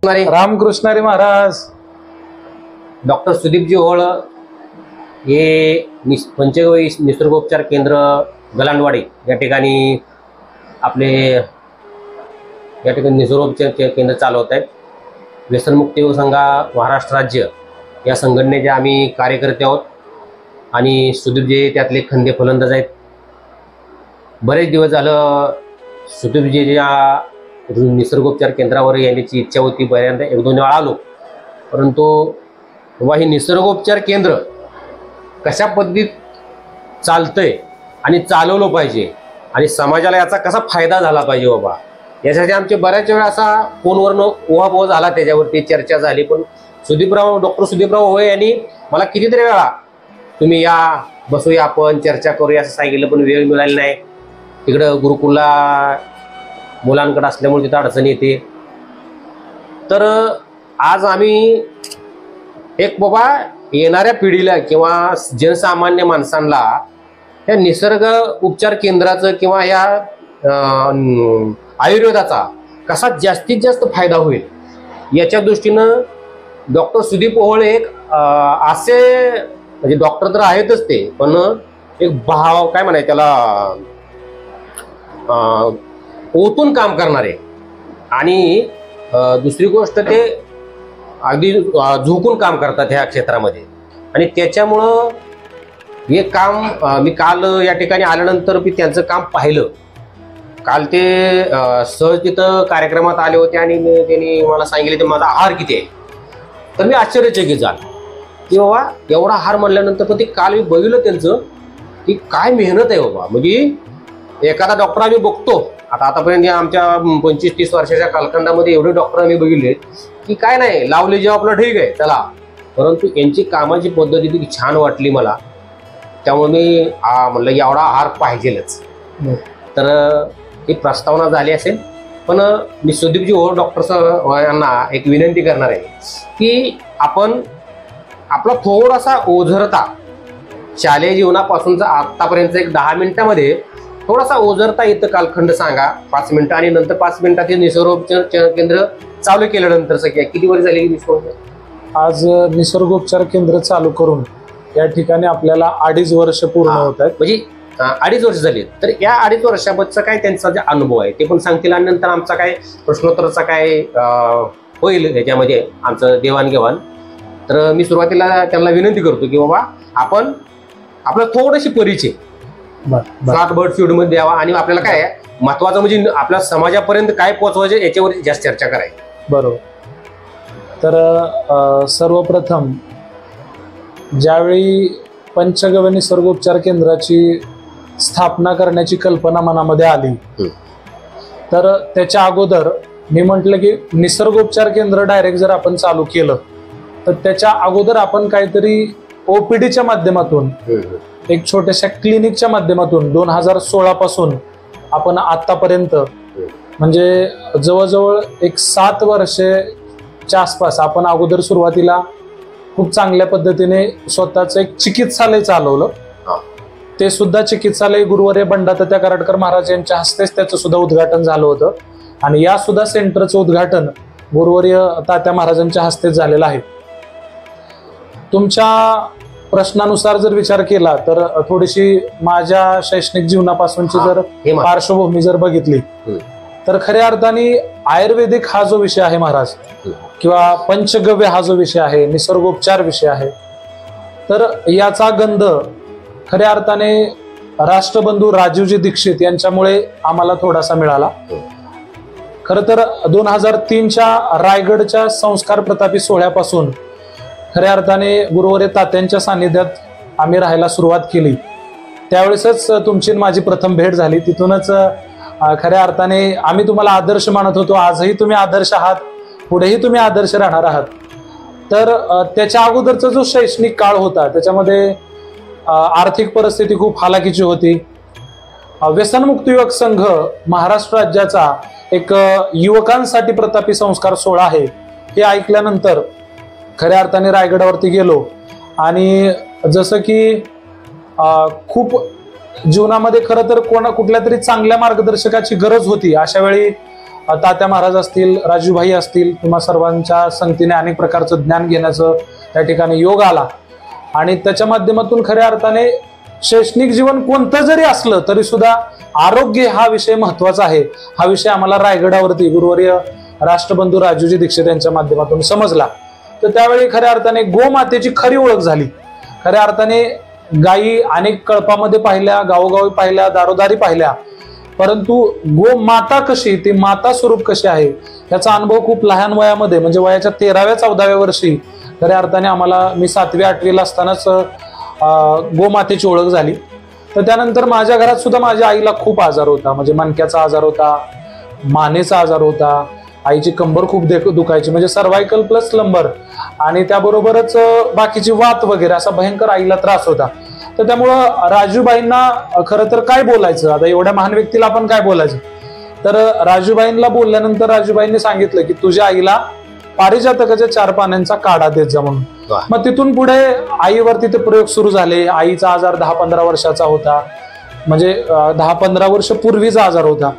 रामकृष्णारी Maharaj. Doctor सुदीपजी ओहोळ हे पंचगव्य निसर्गोपचार केंद्र गलांडवाडी या ठिकाणी आपले निसर्गोपचार केंद्र चालवत आहेत। व्यसनमुक्ती संघा महाराष्ट्र राज्य या संघटनेचे आम्ही कार्यकर्ते आहोत आणि सुदीपजी त्यातले खंदे फलंदाज आहेत। बरेच दिवस झालं सुदीपजीच्या निसर्गोपचार केंद्रावर येण्याची इच्छा होती। बऱ्यांदा एक दोन वेळा आलो, परंतु बाबा हे निसर्गोपचार केंद्र कशा पद्धतीत चालतंय आणि चालवलं पाहिजे आणि समाजाला याचा कसा फायदा झाला पाहिजे बाबा, यासाठी आमचे बऱ्याच वेळा असा फोनवरनं उहापोह झाला, त्याच्यावरती चर्चा झाली। पण डॉक्टर सुदीपराव ओहोळ यांनी मला कितीतरी वेळा तुम्ही या, बसूया, आपण चर्चा करूया असं सांगितलं, पण वेळ मिळाली नाही। तिकडं गुरुकुलला मुलांकडे असल्यामुळे तिथं अडचण येते। तर आज आम्ही एक बाबा येणाऱ्या पिढीला किंवा जनसामान्य माणसांना या निसर्ग उपचार केंद्राचं किंवा या आयुर्वेदाचा कसा जास्तीत जास्त फायदा होईल याच्या दृष्टीनं डॉक्टर सुदीप ओहोळ एक असे, म्हणजे डॉक्टर तर आहेतच ते, पण एक भाव काय म्हणाय त्याला, ओतून काम करणारे आणि दुसरी गोष्ट ते अगदी झोकून काम करतात ह्या क्षेत्रामध्ये। आणि त्याच्यामुळं हे काम मी काल या ठिकाणी आल्यानंतर मी त्यांचं काम पाहिलं। काल ते सहज तिथं कार्यक्रमात आले होते आणि त्यांनी मला सांगितले ते माझा आहार किती आहे, तर मी आश्चर्यचकित झालो की बाबा एवढा आहार म्हणल्यानंतर, पण ते काल मी बघितलं त्यांचं की काय मेहनत आहे बाबा। म्हणजे एखादा डॉक्टर आम्ही बघतो आतापर्यंत आमच्या 25-30 वर्षाच्या कालखंडामध्ये एवढे डॉक्टर आम्ही बघितले की काय नाही, लावले जेव्हा आपलं ठीक आहे चला, परंतु यांची कामाची पद्धत इतकी छान वाटली मला, त्यामुळे मी म्हणलं एवढा आहार पाहिजेलच। तर ही प्रस्तावना झाली असेल, पण मी सुदीपजी ओहोळ डॉक्टर यांना एक विनंती करणार आहे की आपण आपला थोडासा ओझरता शालेय जीवनापासूनचा आतापर्यंत एक 10 मिनिटांमध्ये थोडासा ओझरता इथं कालखंड सांगा, 5 मिनिटं, आणि नंतर 5 मिनिटात हे निसर्गोपचार केंद्र चालू केल्यानंतर किती वर्ष झाली निसर्गोपचार? आज निसर्गोपचार केंद्र चालू करून या ठिकाणी आपल्याला 2.5 वर्ष पूर्ण होत आहेत। म्हणजे 2.5 वर्ष झाली। तर या 2.5 वर्षाबद्दलचा काय त्यांचा जे अनुभव आहे ते पण सांगतील, आणि नंतर आमचा काय प्रश्नोत्तराचा काय होईल याच्यामध्ये आमचं देवाणघेवाण। तर मी सुरुवातीला त्यांना विनंती करतो की बाबा आपण आपला थोडीशी परिचय शॉर्ट बर्ड फीड मध्ये द्यावा, आणि आपल्याला काय महत्वाचं म्हणजे आपल्या समाजापर्यंत काय पोहोचवायचं याच्यावरती जास्त चर्चा करायची। बरोबर। तर सर्वप्रथम ज्यावेळी पंचगव्य निसर्गोपचार केंद्राची स्थापना करण्याची कल्पना मनामध्ये आली, तर त्याच्या अगोदर मी म्हटलं की निसर्गोपचार केंद्र डायरेक्ट जर आपण चालू केलं तर त्याच्या अगोदर आपण काहीतरी ओपीडीच्या माध्यमातून, एक छोट्याशा क्लिनिकच्या माध्यमातून 2016 पासून आपण आतापर्यंत म्हणजे जवळजवळ एक 7 वर्षाच्या आसपास आपण अगोदर सुरुवातीला खूप चांगल्या पद्धतीने स्वतःचं एक चिकित्सालय चालवलं। ते सुद्धा चिकित्सालय गुरुवर्य बंडातात्या कराडकर महाराज यांच्या हस्तेच त्याचं सुद्धा उद्घाटन झालं होतं, आणि या सुद्धा सेंटरचं उद्घाटन गुरुवर्य तात्या महाराजांच्या हस्तेच झालेलं आहे। तुमच्या प्रश्नानुसार जर विचार केला तर थोडीशी माझ्या शैक्षणिक जीवनापासूनची जर पार्श्वभूमी जर बघितली तर खऱ्या अर्थाने आयुर्वेदिक हा जो विषय आहे महाराज, किंवा पंचगव्य हा जो विषय आहे, निसर्गोपचार विषय आहे, तर याचा गंध खऱ्या अर्थाने राष्ट्रबंधू राजीवजी दीक्षित यांच्यामुळे आम्हाला थोडासा मिळाला। खरं तर 2003च्या रायगडच्या संस्कार प्रतापी सोहळ्यापासून खऱ्या अर्थाने गुरुवर्य तात्यांच्या सानिध्यात आम्ही राहायला सुरुवात केली। त्यावेळेसच तुमची माझी प्रथम भेट झाली। तिथूनच खऱ्या अर्थाने आम्ही तुम्हाला आदर्श मानत होतो। आजही तुम्ही आदर्श आहात, पुढेही तुम्ही आदर्श राहणार आहात। तर त्याच्या अगोदरचा जो शैक्षणिक काळ होता त्याच्यामध्ये आर्थिक परिस्थिती खूप हालाकीची होती। व्यसनमुक्त युवक संघ महाराष्ट्र राज्याचा एक युवकांसाठी प्रतापी संस्कार सोहळा आहे हे ऐकल्यानंतर खऱ्या अर्थाने रायगडावरती गेलो, आणि जसं की खूप जीवनामध्ये खरं तर कुठल्या तरी चांगल्या मार्गदर्शकाची गरज होती। अशा वेळी तात्या महाराज असतील, राजूभाई असतील, किंवा सर्वांच्या संगतीने अनेक प्रकारचं ज्ञान घेण्याचं त्या ठिकाणी योग आला. आणि त्याच्या माध्यमातून खऱ्या अर्थाने शैक्षणिक जीवन कोणतं जरी असलं तरी सुद्धा आरोग्य हा विषय महत्वाचा आहे, हा विषय आम्हाला रायगडावरती गुरुवर्य राष्ट्रबंधू राजूजी दीक्षित यांच्या माध्यमातून समजला. तर त्यावेळी खऱ्या अर्थाने गोमातेची खरी ओळख झाली. खऱ्या अर्थाने गायी अनेक कळपामध्ये पाहिल्या, गावोगावी पाहिल्या, दारोदारी पाहिल्या, परंतु गोमाता कशी, ती माता स्वरूप कशी आहे याचा अनुभव खूप लहान वयामध्ये, म्हणजे वयाच्या 13व्या-14व्या वर्षी खऱ्या अर्थाने आम्हाला, मी 7वी-8वीला असतानाच गोमातेची ओळख झाली. तर त्यानंतर माझ्या घरात सुद्धा माझ्या आईला खूप आजार होता, म्हणजे मणक्याचा आजार होता, मानेचा आजार होता, आईची कंबर खूप दुखायची, म्हणजे सर्वायकल प्लस लंबर, आणि त्याबरोबरच बाकीची वात वगैरे असा भयंकर आईला त्रास होता. तर त्यामुळं राजूबाईंना खरं तर काय बोलायचं, आता एवढ्या महान व्यक्तीला आपण काय बोलायचं. तर राजूबाईंना बोलल्यानंतर राजूबाईंनी सांगितलं की तुझ्या आईला पारिजातकाच्या 4 पानांचा काढा देत जा म्हणून. मग तिथून पुढे आईवरती ते प्रयोग सुरू झाले. आईचा आजार 10-15 वर्षाचा होता, म्हणजे 10-15 वर्ष पूर्वीचा आजार होता.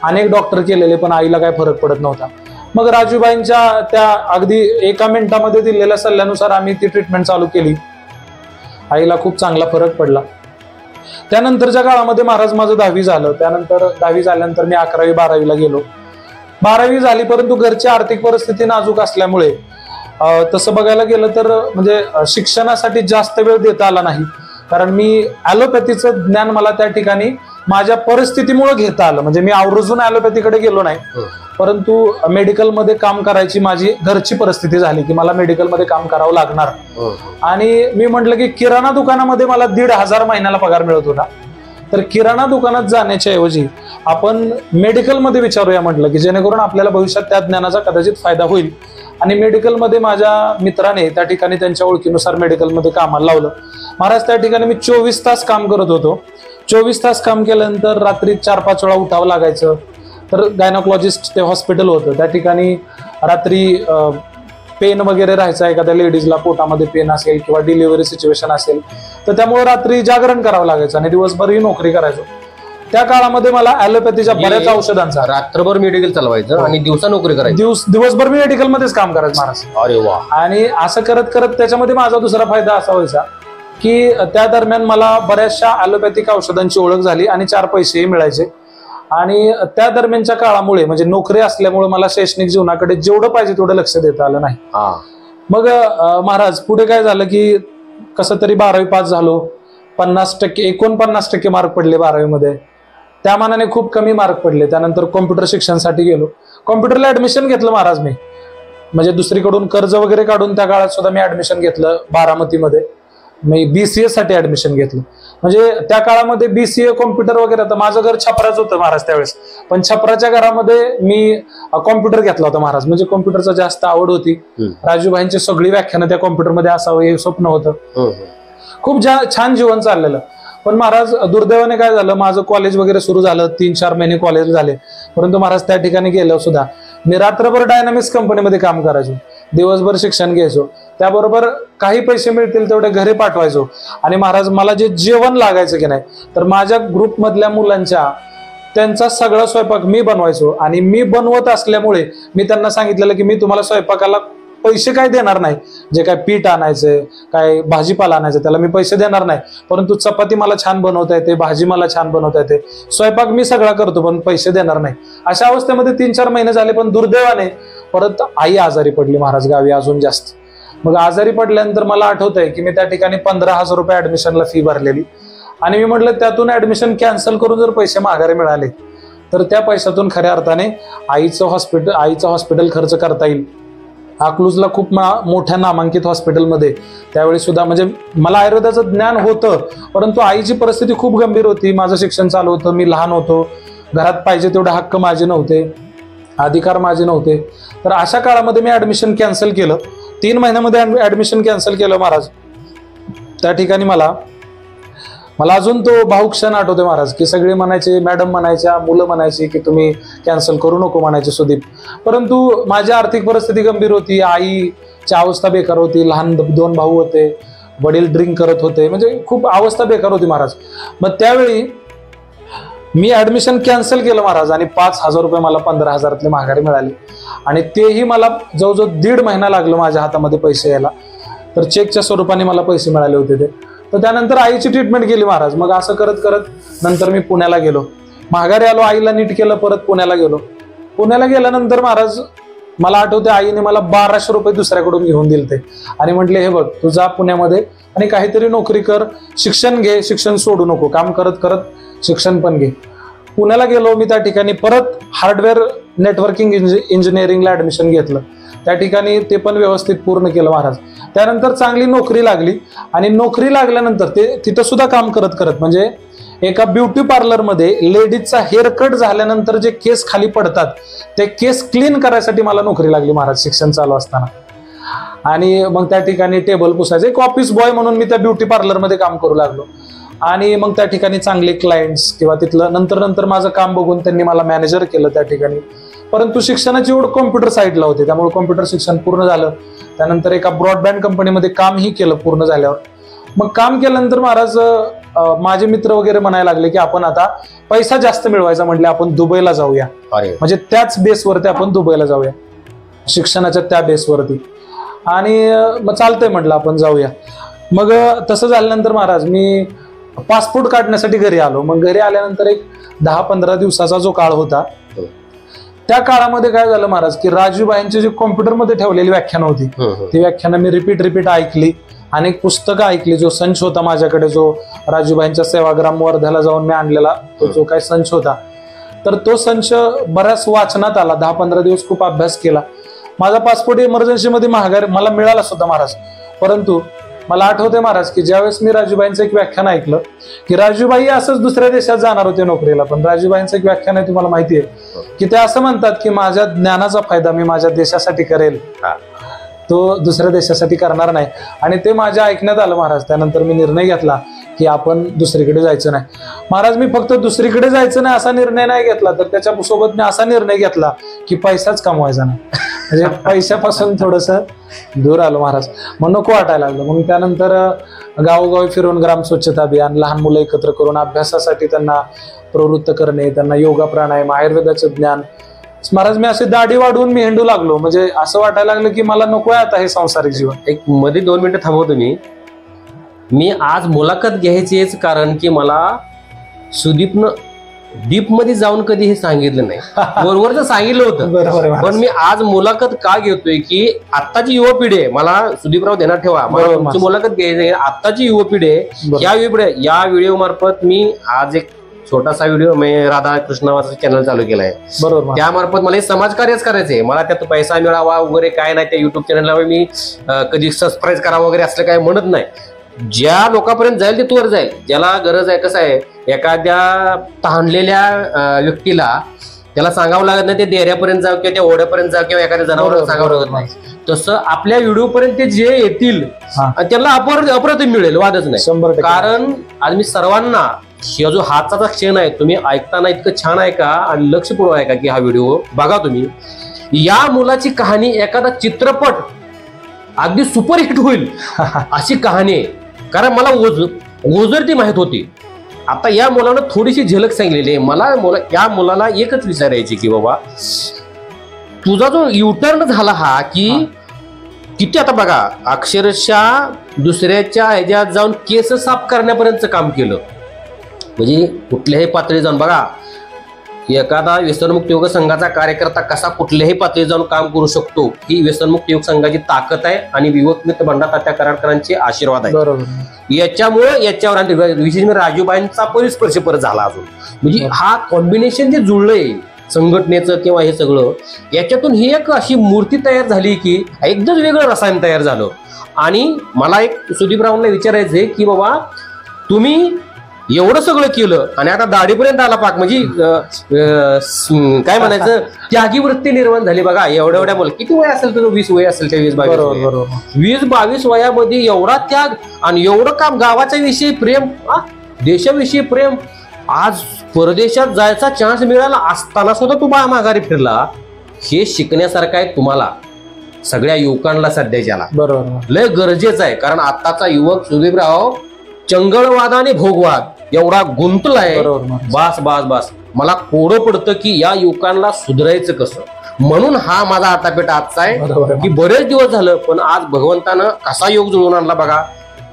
अनेक डॉक्टर केलेले, पण आईला काय फरक पडत नव्हता. मग राजूबाईंच्या त्या अगदी 1 मिनिटामध्ये दिलेल्या सल्ल्यानुसार आम्ही ती ट्रीटमेंट चालू केली. आईला खूप चांगला फरक पडला. त्यानंतरच्या काळामध्ये महाराज माझं 10वी झालं. त्यानंतर 10वी झाल्यानंतर मी 11वी-12वीला गेलो. 12वी झाली, परंतु घरची आर्थिक परिस्थिती नाजूक असल्यामुळे तसं बघायला गेलं तर म्हणजे शिक्षणासाठी जास्त वेळ देता आला नाही. कारण मी ॲलोपॅथीचं ज्ञान मला त्या ठिकाणी माझ्या परिस्थितीमुळे घेता आलं. म्हणजे मी आवर्जून ॲलोपॅथीकडे गेलो नाही, परंतु मेडिकलमध्ये काम करायची माझी घरची परिस्थिती झाली की मला मेडिकलमध्ये काम करावं लागणार. आणि मी म्हटलं की किराणा दुकानामध्ये मला 1,500 महिन्याला पगार मिळत होता, तर किराणा दुकानात जाण्याच्या ऐवजी आपण मेडिकलमध्ये विचारूया म्हटलं, की जेणेकरून आपल्याला भविष्यात त्या ज्ञानाचा कदाचित फायदा होईल. आणि मेडिकलमध्ये माझ्या मित्राने त्या ठिकाणी त्यांच्या ओळखीनुसार मेडिकलमध्ये कामाला लावलं. महाराज त्या ठिकाणी मी 24 तास काम करत होतो. 24 तास काम केल्यानंतर रात्री 4-5 वेळा उठावं लागायचं. तर गायनॉकॉलॉजिस्ट ते हॉस्पिटल होतं, त्या ठिकाणी रात्री पेन वगैरे राहायचा, एखाद्या लेडीजला पोटामध्ये पेन असेल किंवा डिलिव्हरी सिच्युएशन असेल, तर त्यामुळे रात्री जागरण करावं लागायचं आणि दिवसभरही नोकरी करायचो. त्या काळामध्ये मला ॲलोपॅथीच्या बऱ्याच औषधांचा, रात्रभर मेडिकल चालवायचं आणि दिवसा नोकरी करायची, दिवसभर मी मेडिकलमध्येच काम करायचं महाराज. अरे वा. आणि असं करत करत त्याच्यामध्ये माझा दुसरा फायदा असा व्हायचा की त्या दरम्यान मला बऱ्याचशा ॲलोपॅथिक औषधांची ओळख झाली आणि 4 पैसेही मिळायचे. आणि त्या दरम्यानच्या काळामुळे, म्हणजे नोकरी असल्यामुळे, मला शैक्षणिक जीवनाकडे जेवढं पाहिजे तेवढं लक्ष देता आलं नाही. मग महाराज पुढे काय झालं की कसं तरी 12वी पास झालो. 49% मार्क पडले 12वी मध्ये. त्या मानाने खूप कमी मार्क पडले. त्यानंतर कॉम्प्युटर शिक्षणासाठी गेलो. कॉम्प्युटरला ऍडमिशन घेतलं महाराज मी, म्हणजे दुसरीकडून कर्ज वगैरे काढून त्या काळात सुद्धा मी ऍडमिशन घेतलं बारामतीमध्ये. मी BCA साठी ऍडमिशन घेतलं. म्हणजे त्या काळामध्ये BCA कॉम्प्युटर वगैरे, तर माझं घर छपराच होतं महाराज त्यावेळेस, पण छपराच्या घरामध्ये मी कॉम्प्युटर घेतला होता महाराज. म्हणजे कॉम्प्युटरचा जास्त आवड होती. राजूभाईंची सगळी व्याख्यानं त्या कॉम्प्युटरमध्ये असावं हे स्वप्न होतं. खूप छान जीवन चाललेलं. पण महाराज दुर्दैवाने काय झालं, माझं कॉलेज वगैरे सुरू झालं, 3-4 महिने कॉलेज झाले, परंतु महाराज त्या ठिकाणी गेलो सुद्धा मी रात्रभर डायनामिक्स कंपनीमध्ये काम करायचो, दिवसभर शिक्षण घ्यायचो, त्याबरोबर काही पैसे मिळतील तेवढे घरी पाठवायचो. आणि महाराज मला जे जेवण लागायचं की नाही, तर माझ्या ग्रुपमधल्या मुलांच्या त्यांचा सगळा स्वयंपाक मी बनवायचो. आणि मी बनवत असल्यामुळे मी त्यांना सांगितलेलं की मी तुम्हाला स्वयंपाकाला पैसे काय देणार नाही, जे काय पीठ आणायचंय, काय भाजीपाला आणायचं त्याला मी पैसे देणार नाही, परंतु चपाती मला छान बनवता येते, भाजी मला छान बनवता येते, स्वयंपाक मी सगळा करतो, पण पैसे देणार नाही. अशा अवस्थेमध्ये 3-4 महिने झाले. पण दुर्दैवाने परत आई आजारी पडली महाराज गावी अजून जास्त. मग आजारी पडल्यानंतर मला आठवतंय की मी त्या ठिकाणी 15,000 रुपये ऍडमिशनला फी भरलेली. आणि मी म्हटलं त्यातून ऍडमिशन कॅन्सल करून जर पैसे माघारी मिळाले तर त्या पैशातून खऱ्या अर्थाने आईचं हॉस्पिटल खर्च करता येईल. अकलूजला खूप मोठ्या नामांकित हॉस्पिटलमध्ये त्यावेळी सुद्धा, म्हणजे मला आयुर्वेदाचं ज्ञान होतं, परंतु आईची परिस्थिती खूप गंभीर होती. माझं शिक्षण चालू होतं, मी लहान होतो, घरात पाहिजे तेवढे हक्क माझे नव्हते, अधिकार माझे नव्हते. तर अशा काळामध्ये मी ऍडमिशन कॅन्सल केलं. 3 महिन्यामध्ये ऍडमिशन कॅन्सल केलं महाराज. त्या ठिकाणी मला अजून तो भावुक क्षण आठवते महाराज, की सगळे म्हणायचे, मॅडम म्हणायच्या, मुलं म्हणायची की तुम्ही कॅन्सल करू नको म्हणायचे सुदीप. परंतु माझी आर्थिक परिस्थिती गंभीर होती, आईची अवस्था बेकार होती, लहान 2 भाऊ होते, वडील ड्रिंक करत होते, म्हणजे खूप अवस्था बेकार होती महाराज. मग त्यावेळी मी ऍडमिशन कॅन्सल केलं महाराज आणि 5,000 रुपये मला 15,000तले माघारी मिळाले आणि तेही मला जवळजवळ 1.5 महिना लागलो माझ्या हातामध्ये पैसे यायला. तर चेकच्या स्वरूपाने मला पैसे मिळाले होते ते. तर त्यानंतर आईची ट्रीटमेंट केली महाराज. मग असं करत करत नंतर मी पुण्याला गेलो, माघारी आलो, आईला नीट केलं, परत पुण्याला गेलो. पुण्याला गेल्यानंतर महाराज मला आठवते आईने मला 1,200 रुपये दुसऱ्याकडून घेऊन दिले ते आणि म्हटले हे बघ तू जा पुण्यामध्ये आणि काहीतरी नोकरी कर, शिक्षण घे, शिक्षण सोडू नको, काम करत करत शिक्षण पण घे. पुण्याला गेलो मी. त्या ठिकाणी परत हार्डवेअर नेटवर्किंग इंजिनिअरिंगला ऍडमिशन घेतलं. त्या ठिकाणी ते पण व्यवस्थित पूर्ण केलं महाराज. त्यानंतर चांगली नोकरी लागली आणि नोकरी लागल्यानंतर ते तिथं सुद्धा काम करत करत म्हणजे एका ब्युटी पार्लरमध्ये लेडीजचा हेअर कट झाल्यानंतर जे केस खाली पडतात ते केस क्लीन करायसाठी मला नोकरी लागली महाराज शिक्षण चालू असताना. आणि मग त्या ठिकाणी टेबल पुसायचं, एक ऑफिस बॉय म्हणून मी त्या ब्युटी पार्लरमध्ये काम करू लागलो. आणि मग त्या ठिकाणी चांगले क्लायंट्स किंवा तिथलं नंतर माझं काम बघून त्यांनी मला मॅनेजर केलं त्या ठिकाणी. परंतु शिक्षणाची ओढ कॉम्प्युटर साईडला होते त्यामुळे कॉम्प्युटर शिक्षण पूर्ण झालं. त्यानंतर एका ब्रॉडबँड कंपनीमध्ये कामही केलं पूर्ण झाल्यावर. मग काम केल्यानंतर महाराज माझे मित्र वगैरे म्हणायला लागले की आपण आता पैसा जास्त मिळवायचा म्हटले आपण दुबईला जाऊया. म्हणजे त्याच बेसवरती आपण दुबईला जाऊया, शिक्षणाच्या त्या बेसवरती. आणि मग चालतंय म्हटलं आपण जाऊया. मग तसं झाल्यानंतर महाराज मी पासपोर्ट काढण्यासाठी घरी आलो. मग घरी आल्यानंतर एक 10-15 दिवसाचा जो काळ होता त्या काळामध्ये काय झालं महाराज की राजूबाईंची जी कॉम्प्युटरमध्ये ठेवलेली व्याख्यानं होती ती व्याख्यानं मी रिपीट ऐकली. अनेक पुस्तकं ऐकली. जो संच होता माझ्याकडे, जो राजूबाईंच्या सेवाग्राम वर्ध्याला जाऊन मी आणलेला तो जो काही संच होता, तर तो संच बऱ्याच वाचनात आला. 10-15 दिवस खूप अभ्यास केला. माझा पासपोर्ट इमर्जन्सीमध्ये माघारी मला मिळाला सुद्धा महाराज. परंतु मला आठवते महाराज की ज्यावेळेस मी राजूबाईंचं एक व्याख्यान ऐकलं की राजूबाई असंच दुसऱ्या देशात जाणार होते नोकरीला, पण राजूबाईंचं एक व्याख्यान आहे तुम्हाला माहिती आहे की ते असं म्हणतात की माझ्या ज्ञानाचा फायदा मी माझ्या देशासाठी करेल, तो दुसऱ्या देशासाठी करणार नाही. आणि ते माझ्या ऐकण्यात आलं महाराज. त्यानंतर मी निर्णय घेतला की आपण दुसरीकडे जायचं नाही. महाराज मी फक्त दुसरीकडे जायचं नाही असा निर्णय नाही घेतला, तर त्याच्यासोबत मी असा निर्णय घेतला की पैसाच कमवायचा नाही. म्हणजे पैशापासून थोडंसं दूर आलो महाराज. मग नको वाटायला लागलं. मग त्यानंतर गावोगावी फिरून ग्राम स्वच्छता अभियान, लहान मुलं एकत्र करून अभ्यासासाठी त्यांना प्रवृत्त करणे, त्यांना योगा प्राणायाम, आयुर्वेदाचं ज्ञान. महाराज मी असे दाढी वाढवून मी हिंडू लागलो. म्हणजे असं वाटायला लागलं की मला नको आहे आता हे सांसारिक जीवन. एक मध्ये 2 मिनिटं थांबवतो मी आज मुलाखत घ्यायचीच कारण की मला सुदीपनं डीपमध्ये जाऊन कधी हे सांगितलं नाही. बरोबर सांगितलं होतं बरोबर. पण मी आज मुलाखत का घेतोय की आत्ताची युवा पिढी आहे, मला सुदीपराव ध्यानात ठेवा, मला तुमची मुलाखत घ्यायची. आत्ताची युवा पिढी आहे, या युवा पिढी, या व्हिडिओ मार्फत मी आज एक छोटासा व्हिडिओ मी राधा कृष्णाचं चॅनल चालू केलाय. बरोबर. त्यामार्फत मला हे समाजकार्यच करायचंय. मला त्यात पैसा मिळावा वगैरे काय नाही. त्या युट्यूब चॅनलला मी कधी सबस्क्राईब करावं वगैरे असलं काय म्हणत नाही. ज्या लोकांपर्यंत जाईल ते तोवर जाईल, ज्याला गरज आहे. कसं आहे, एखाद्या तहानलेल्या व्यक्तीला त्याला सांगावं लागत नाही ते डेऱ्यापर्यंत जाऊ किंवा त्या ओढ्यापर्यंत जाऊ किंवा एखाद्या जनावराला सांगावं लागत नाही. तसं आपल्या व्हिडिओ पर्यंत ते जे येतील त्यांना अप्रतिम मिळेल, वादच नाही. 100%. कारण आज मी सर्वांना हा जो हाताचा क्षण आहे तुम्ही ऐकताना इतकं छान ऐका आणि लक्षपूर्वक ऐका की हा व्हिडिओ बघा तुम्ही. या मुलाची कहाणी एखादा चित्रपट अगदी सुपरहिट होईल अशी कहाणी आहे. कारण मला ओझर ती माहित होती. आता या मुलानं थोडीशी झलक सांगलेली आहे. मला या मुलाला एकच विचारायची की बाबा तुझा जो युटर्न झाला हा की किती, आता बघा अक्षरशः दुसऱ्याच्या ह्याच्यात जाऊन केस साफ करण्यापर्यंत काम केलं. म्हणजे कुठल्याही पातळी जाऊन बघा, एखादा व्यसनमुक्त योग संघाचा कार्यकर्ता कसा कुठल्याही पातळी जाऊन काम करू शकतो ही व्यसनमुक्त योग संघाची ताकद आहे आणि विवेकमित्र बंडा तात्या कराडकरांचे आशीर्वाद आहे. बरोबर. याच्यामुळे याच्यावर विशेष म्हणजे राजूबाईंचा परिस्पर्श परत झाला अजून. म्हणजे हा कॉम्बिनेशन जे जुळलंय संघटनेचं किंवा हे सगळं, याच्यातून ही एक अशी मूर्ती तयार झाली की एकदम वेगळं रसायन तयार झालं. आणि मला एक सुदीपरावांना विचारायचंय की बाबा तुम्ही एवढं सगळं केलं आणि आता दाढीपर्यंत आला पाक, म्हणजे काय म्हणायचं त्यागी वृत्ती निर्माण झाली. बघा एवढ्या बोल किती वय असेल तुझं, 20 वय असेल त्या 20-22 वयामध्ये एवढा त्याग आणि एवढं काम, गावाच्या विषयी प्रेम, देशाविषयी प्रेम. आज परदेशात जायचा चान्स मिळाला असताना सुद्धा तू माघारी फिरला. हे शिकण्यासारखं आहे तुम्हाला सगळ्या युवकांना सध्याच्याला. बरोबर. लय गरजेचं आहे. कारण आताचा युवक सुदीपराव चंगळवाद आणि भोगवाद एवढा गुंतलाय. बरोबर महाराज. बास बास बास मला कोडं पडतं की या युवकांना सुधारायचं कसं. म्हणून हा माझा आटापेट आजचा आहे बरोबर आहे. की बरेच दिवस झालं पण आज भगवंतानं कसा योग जुळवून आणला बघा.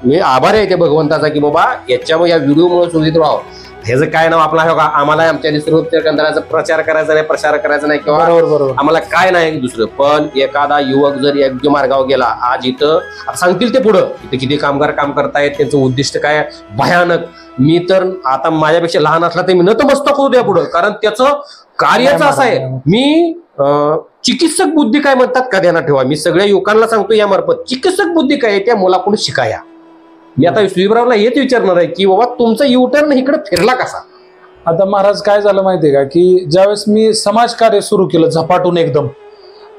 मी आभारी आहे त्या भगवंताचा की बाबा याच्यामुळे या व्हिडिओमुळे सुरळीत राहावं. ह्याचं काय नाव आपला का आम्हाला आमच्या निसर्गोपचार केंद्राचा प्रचार करायचा नाही, प्रसार करायचा नाही किंवा बरोबर आम्हाला काय नाही दुसरं. पण एखादा युवक जर योग्य मार्गावर गेला आज इथं सांगतील ते पुढं इथं किती कामगार काम करतायत, त्यांचं उद्दिष्ट काय भयानक. मी तर आता माझ्यापेक्षा लहान असला तर मी नतमस्तक होतो त्या पुढं, कारण त्याचं कार्यच असं आहे. मी चिकित्सक बुद्धी काय म्हणतात का ध्यानात ठेवा. मी सगळ्या युवकांना सांगतो यामार्फत चिकित्सक बुद्धी काय त्या मुलाकडून शिकाया. मी आता सुधीररावला हेच विचारणार आहे की बाबा तुमचा युटर्न इकडे फिरला कसा. आता महाराज काय झालं माहितीये का की ज्यावेळेस मी समाजकार्य सुरू केलं झपाटून एकदम,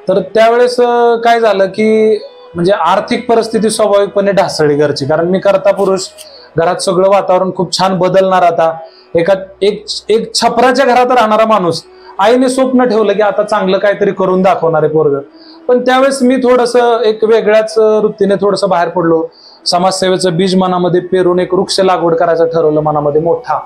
तर त्यावेळेस काय झालं की म्हणजे आर्थिक परिस्थिती स्वाभाविकपणे ढासळली घरची. कारण मी करता पुरुष, घरात सगळं वातावरण खूप छान बदलणार. आता एक छपराच्या घरात राहणारा माणूस, आईने स्वप्न ठेवलं की आता चांगलं काहीतरी करून दाखवणार आहे पोरग. पण त्यावेळेस मी थोडंसं एक वेगळ्याच वृत्तीने थोडंसं बाहेर पडलो. समाजसेवेचं बीज मनामध्ये पेरून एक वृक्ष लागवड करायचं ठरवलं मनामध्ये मोठा.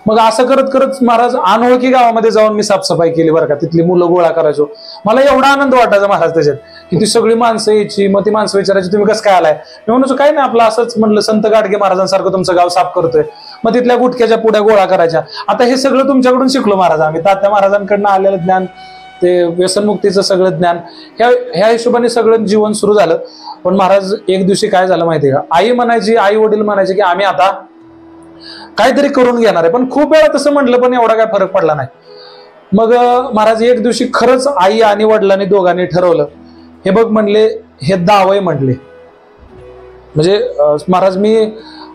मग असं करत करत महाराज अनोळखी गावामध्ये जाऊन मी साफसफाई केली बरं का. तिथली मुलं गोळा करायचो. मला एवढा आनंद वाटायचा महाराज त्याच्यात की ती सगळी माणसं यायची. मग ती माणसं विचारायची तुम्ही कसं काय आलाय. मी म्हणतो काय नाही आपलं असंच म्हणलं संत गाडगे महाराजांसारखं तुमचं गाव साफ करतोय. मग तिथल्या गुटख्याच्या पुड्या गोळा करायच्या. आता हे सगळं तुमच्याकडून शिकलो महाराज आम्ही. तात्या महाराजांकडनं आलेलं ज्ञान, ते व्यसनमुक्तीचं सगळं ज्ञान, ह्या हिशोबाने सगळं जीवन सुरू झालं. पण महाराज एक दिवशी काय झालं माहितीये का, आई वडील म्हणायचे की आम्ही आता काहीतरी करून घेणार आहे. पण खूप वेळा तसं म्हटलं पण एवढा काय फरक पडला नाही. मग महाराज एक दिवशी खरंच आई आणि वडिलांनी दोघांनी ठरवलं. हे बघ म्हणले हे दावय म्हणले. म्हणजे महाराज मी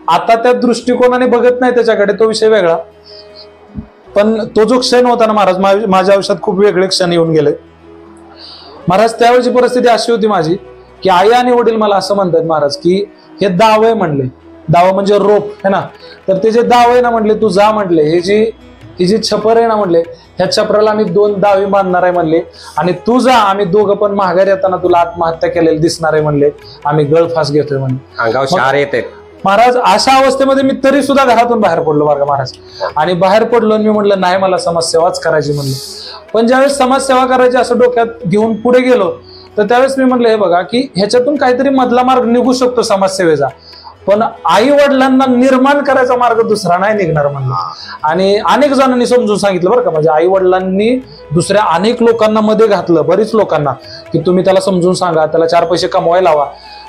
आता त्या दृष्टिकोनाने बघत नाही त्याच्याकडे, तो विषय वेगळा. पण तो जो क्षण होता ना महाराज, माझ्या आयुष्यात खूप वेगळे क्षण येऊन गेले महाराज. त्यावेळची परिस्थिती अशी होती माझी की आई आणि वडील मला असं म्हणतात महाराज की हे दावय म्हणले. दावा म्हणजे रोप है ना. तर ते जे दाव आहे ना म्हणले तू जा म्हणले. ही जी छपर आहे ना म्हणले ह्या छपराला आम्ही 2 दावी बांधणार आहे म्हणले. आणि तू जा, आम्ही दोघं पण माघारी येताना तुला आत्महत्या केलेली दिसणार आहे म्हणले. आम्ही गळफास घेतोय म्हणले. अंगावर शार येते महाराज. अशा अवस्थेमध्ये मी तरी सुद्धा घरातून बाहेर पडलो बरं का महाराज. आणि बाहेर पडलो आणि मी म्हणलं नाही मला समाजसेवाच करायची म्हणलं. पण ज्यावेळेस समाजसेवा करायची असं डोक्यात घेऊन पुढे गेलो तर त्यावेळेस मी म्हटलं हे बघा की ह्याच्यातून काहीतरी मधला मार्ग निघू शकतो समाजसेवेचा. पण आई वडिलांना निर्माण करायचा मार्ग दुसरा नाही निघणार म्हणलं. आणि अनेक जणांनी समजून सांगितलं बरं का. म्हणजे आई वडिलांनी दुसऱ्या अनेक लोकांना मध्ये घातलं, बरीच लोकांना, की तुम्ही त्याला समजून सांगा, त्याला 4 पैसे कमवायला लावा.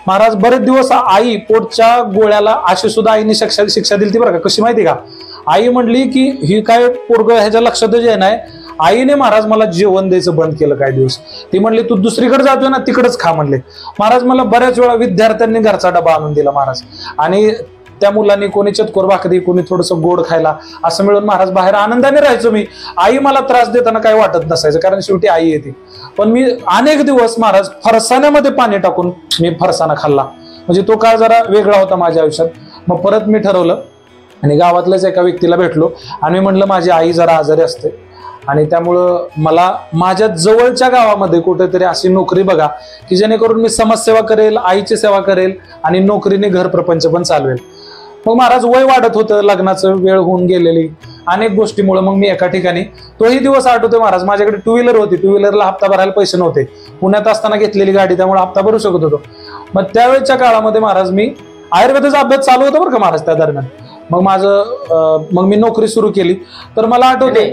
महाराज बरेच दिवस आई पोटच्या गोळ्याला अशी सुद्धा आईने शिक्षा दिली ती बरं का. कशी माहिती का, आई म्हणली की ही काय पोरग ह्याच्या लक्षातच आहे नाही. आईने महाराज मला जेवण द्यायचं बंद केलं काही दिवस. ती म्हणली तू दुसरीकडे जातोय ना तिकडेच खा म्हणले. महाराज मला बऱ्याच वेळा विद्यार्थ्यांनी घरचा डबा आणून दिला महाराज. आणि त्या मुलांनी कोणी चतकोर भाकरी, कोणी थोडंसं गोड खायला, असं मिळून महाराज बाहेर आनंदाने राहायचो मी. आई मला त्रास देताना काही वाटत नसायचं कारण शेवटी आई येते. पण मी अनेक दिवस महाराज फरसाण्यामध्ये पाणी टाकून मी फरसाणा खाल्ला. म्हणजे तो काळ जरा वेगळा होता माझ्या आयुष्यात. मग परत मी ठरवलं आणि गावातल्याच एका व्यक्तीला भेटलो आणि मी म्हणलं माझी आई जरा आजारी असते आणि त्यामुळं मला माझ्या जवळच्या गावामध्ये कुठेतरी अशी नोकरी बघा की जेणेकरून मी समाजसेवा करेल, आईची सेवा करेल आणि नोकरीने घर प्रपंच पण चालवेल. मग महाराज वय वाढत होतं, लग्नाचं वेळ होऊन गेलेली, अनेक गोष्टीमुळे मग मी एका ठिकाणी, तोही दिवस आठवतोय महाराज, माझ्याकडे 2 व्हीलर होती. 2 व्हीलरला हप्ता भरायला पैसे नव्हते. पुण्यात असताना घेतलेली गाडी, त्यामुळे हप्ता भरू शकत होतो. मग त्यावेळेच्या काळामध्ये महाराज मी आयुर्वेदाचा अभ्यास चालू होता बरं का महाराज त्या दरम्यान. मग मी नोकरी सुरू केली. तर मला आठवते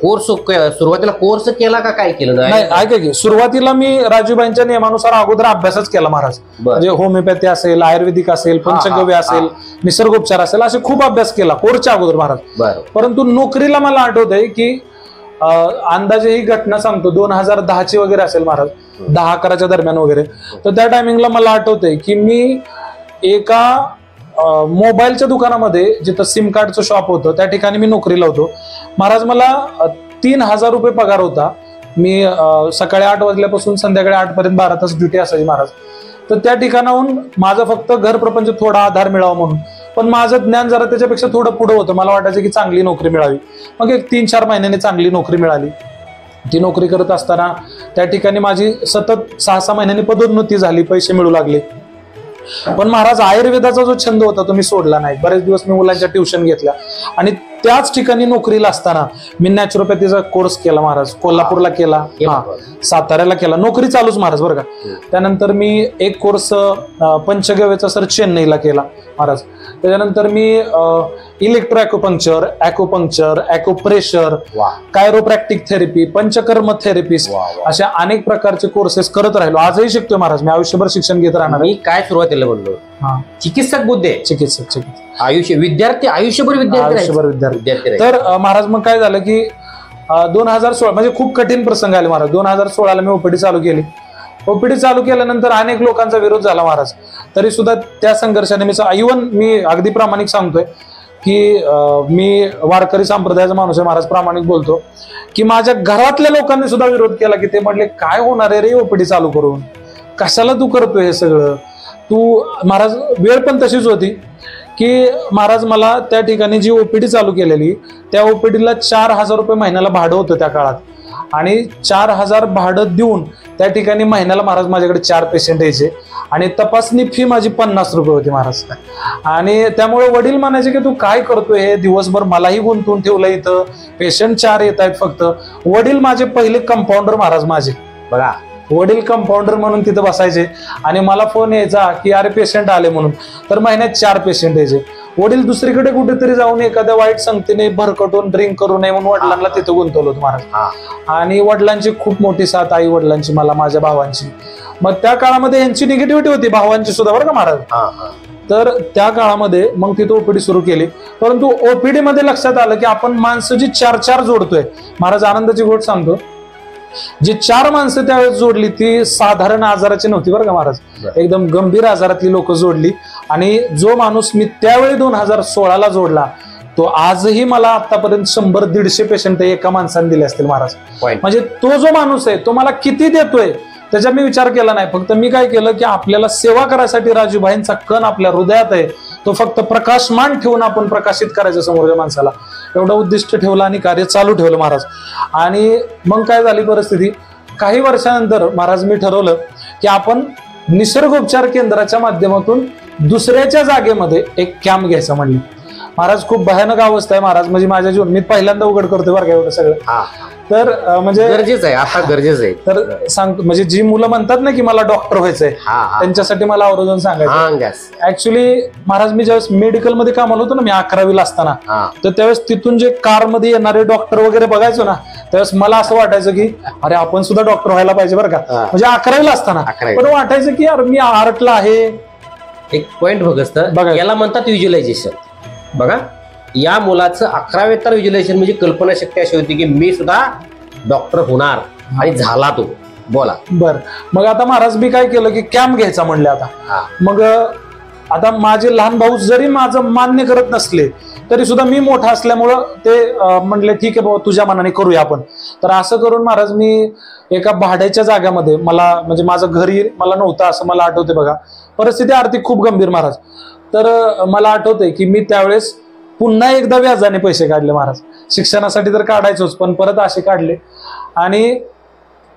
कोर्स सुरुवातीला कोर्स केला का काय केलं नाही. ऐका की सुरुवातीला मी राजूबाईंच्या नियमानुसार अगोदर अभ्यासच केला महाराज. म्हणजे होमिओपॅथी असेल, आयुर्वेदिक असेल, पंचगव्य असेल, निसर्गोपचार असेल, असे खूप अभ्यास केला कोर्सच्या अगोदर महाराज. परंतु नोकरीला मला आठवतंय की अंदाजे ही घटना सांगतो 2010ची वगैरे असेल महाराज, 10-11च्या दरम्यान वगैरे. तर त्या टायमिंगला मला आठवतंय की मी एका मोबाईलच्या दुकानामध्ये, जिथं सिम कार्डचं शॉप होतं, त्या ठिकाणी मी नोकरीला होतो महाराज. मला 3000 रुपये पगार होता. मी सकाळी 8 वाजल्यापासून संध्याकाळी 8 पर्यंत 12 तास ड्युटी असायची महाराज. तर त्या ठिकाणाहून माझं फक्त घर प्रपंच थोडा आधार मिळावा म्हणून, पण माझं ज्ञान जरा त्याच्यापेक्षा थोडं पुढं होतं. मला वाटायचं की चांगली नोकरी मिळावी. मग एक 3-4 महिन्याने चांगली नोकरी मिळाली. ती नोकरी करत असताना त्या ठिकाणी माझी सतत 6-6 महिन्यांनी पदोन्नती झाली, पैसे मिळू लागले. पण महाराज आयुर्वेदाचा जो छंद होता तो मी सोडला नाही. बरेच दिवस मी मुलांच्या ट्युशन घेतल्या आणि त्याच ठिकाणी नोकरीला असताना मी नॅचरोपॅथीचा कोर्स केला महाराज. कोल्हापूरला केला, साताऱ्याला केला, नोकरी चालूच महाराज बरं का. त्यानंतर मी एक कोर्स पंचगव्यचा सर चेन्नईला केला महाराज. त्याच्यानंतर मी electro acupuncture, acupuncture, acupressure, chiropractic therapy, Panchakarma therapist अशा अनेक प्रकारचे कोर्सेस करत राहिलो. आजही शिकतोय महाराज मी, आयुष्यभर शिक्षण घेत राहणार. मी काय सुरुवातीला बोललो, चिकित्सक बुद्धे, चिकित्सक आयुष्य विद्यार्थी, आयुष्यभर विद्यार्थी. तर महाराज मग काय झालं की 2016 म्हणजे खूप कठीण प्रसंग आले महाराज. 2016ला मी ओपीडी चालू केली. ओपीडी चालू केल्यानंतर अनेक लोकांचा विरोध झाला महाराज. तरी सुद्धा त्या संघर्षाने मी अगदी प्रामाणिक सांगतोय की मी वारकरी संप्रदायाचा माणूस आहे महाराज, प्रामाणिक बोलतो की माझ्या घरातल्या लोकांनी सुद्धा विरोध केला की ते म्हटले काय होणार आहे रे ओपीडी चालू करून, कशाला तू करतोय हे सगळं तू. महाराज वेळ पण तशीच होती की महाराज मला त्या ठिकाणी जी ओपीडी चालू केलेली त्या ओपीडीला 4,000 रुपये महिन्याला भाडं होतं त्या काळात. आणि 4,000 भाडं देऊन त्या ठिकाणी महिन्याला महाराज माझ्याकडे 4 पेशंट यायचे आणि तपासणी फी माझी 50 रुपये होती महाराज. आणि त्यामुळे वडील म्हणायचे की तू काय करतोय हे, दिवसभर मलाही गुंतवून ठेवलं इथं, पेशंट 4 येत आहेत फक्त. वडील माझे पहिले कंपाऊंडर महाराज माझे बघा, वडील कंपाऊंडर म्हणून तिथं बसायचे आणि मला फोन यायचा की अरे पेशंट आले म्हणून, तर महिन्यात 4 पेशंट यायचे. वडील दुसरीकडे कुठेतरी जाऊन एखाद्या वाईट संगतीने भरकटून ड्रिंक करू नये म्हणून वडिलांना तिथं गुंतवलं होतं महाराज. आणि वडिलांची खूप मोठी साथ, आई वडिलांची, मला माझ्या भावांची. मग त्या काळामध्ये यांची निगेटिव्हिटी होती भावांची सुद्धा बरं का महाराज. तर त्या काळामध्ये मग तिथं ओपीडी सुरू केली. परंतु ओपीडी मध्ये लक्षात आलं की आपण माणसं जी 4 जोडतोय महाराज, आनंदाची गोष्ट सांगतो, जी 4 माणसं त्यावेळेस जोडली ती साधारण आजाराची नव्हती बरं का महाराज, एकदम गंभीर आजारातली लोक जोडली. आणि जो माणूस मी त्यावेळी 2016ला जोडला तो आजही मला आतापर्यंत 100-150 पेशंट एका माणसाने दिले असतील महाराज. म्हणजे तो जो माणूस आहे तो मला किती देतोय त्याचा मी विचार केला नाही. फक्त मी काय केलं की आपल्याला सेवा करायसाठी राजूभाईंचा कण आपल्या हृदयात आहे, तो फक्त प्रकाशमान ठेवून आपण प्रकाशित करायचं समोरच्या माणसाला, एवढं उद्दिष्ट ठेवलं आणि कार्य चालू ठेवलं महाराज. आणि मग काय झाली परिस्थिती, काही वर्षानंतर महाराज मी ठरवलं की आपण निसर्गोपचार केंद्राच्या माध्यमातून दुसऱ्याच्या जागेमध्ये एक कॅम्प घ्यायचा म्हणले. महाराज खूप भयानक अवस्था आहे महाराज, म्हणजे माझ्या जीवन मी पहिल्यांदा उघड करतोय बरं का एवढं सगळं. तर म्हणजे गरजेचं आहे, आता गरजेचं आहे. तर सांगतो, म्हणजे जी मुलं म्हणतात ना की मला डॉक्टर व्हायचंय त्यांच्यासाठी मला आवर्जून सांगायचं. ऍक्च्युली महाराज मी ज्यावेळेस मेडिकल मध्ये कामाला होतो ना मी 11वीला असताना, तर त्यावेळेस तिथून जे कार मध्ये येणारे डॉक्टर वगैरे बघायचो ना, त्यावेळेस मला असं वाटायचं की अरे आपण सुद्धा डॉक्टर व्हायला पाहिजे बरं का. म्हणजे 11वीला असताना पण वाटायचं की अरे मी आर्टला आहे. एक पॉइंट बघा, याला म्हणतात व्हिज्युअलायझेशन. बघा, या मुलाचं 11वी व्हिज्युअलायझेशन म्हणजे कल्पनाशक्ती अशी होती की मी सुद्धा डॉक्टर होणार, आणि झाला तो. बोला. बर, मग आता महाराज मी काय केलं की कॅम्प घ्यायचा म्हणले. मग आता माझे लहान भाऊ जरी माझं मान्य करत नसले तरी सुद्धा मी मोठा असल्यामुळं ते म्हणले ठीक आहे बाबा तुझ्या मनाने करूया आपण. तर असं करून महाराज मी एका भाड्याच्या जाग्यामध्ये, मला म्हणजे माझं घरी मला नव्हतं असं मला आठवते बघा, परिस्थिती आर्थिक खूप गंभीर महाराज. तर मला आठवतंय की मी त्यावेळेस पुन्हा एकदा व्याजाने पैसे काढले महाराज. शिक्षणासाठी तर काढायचोच पण परत असे काढले आणि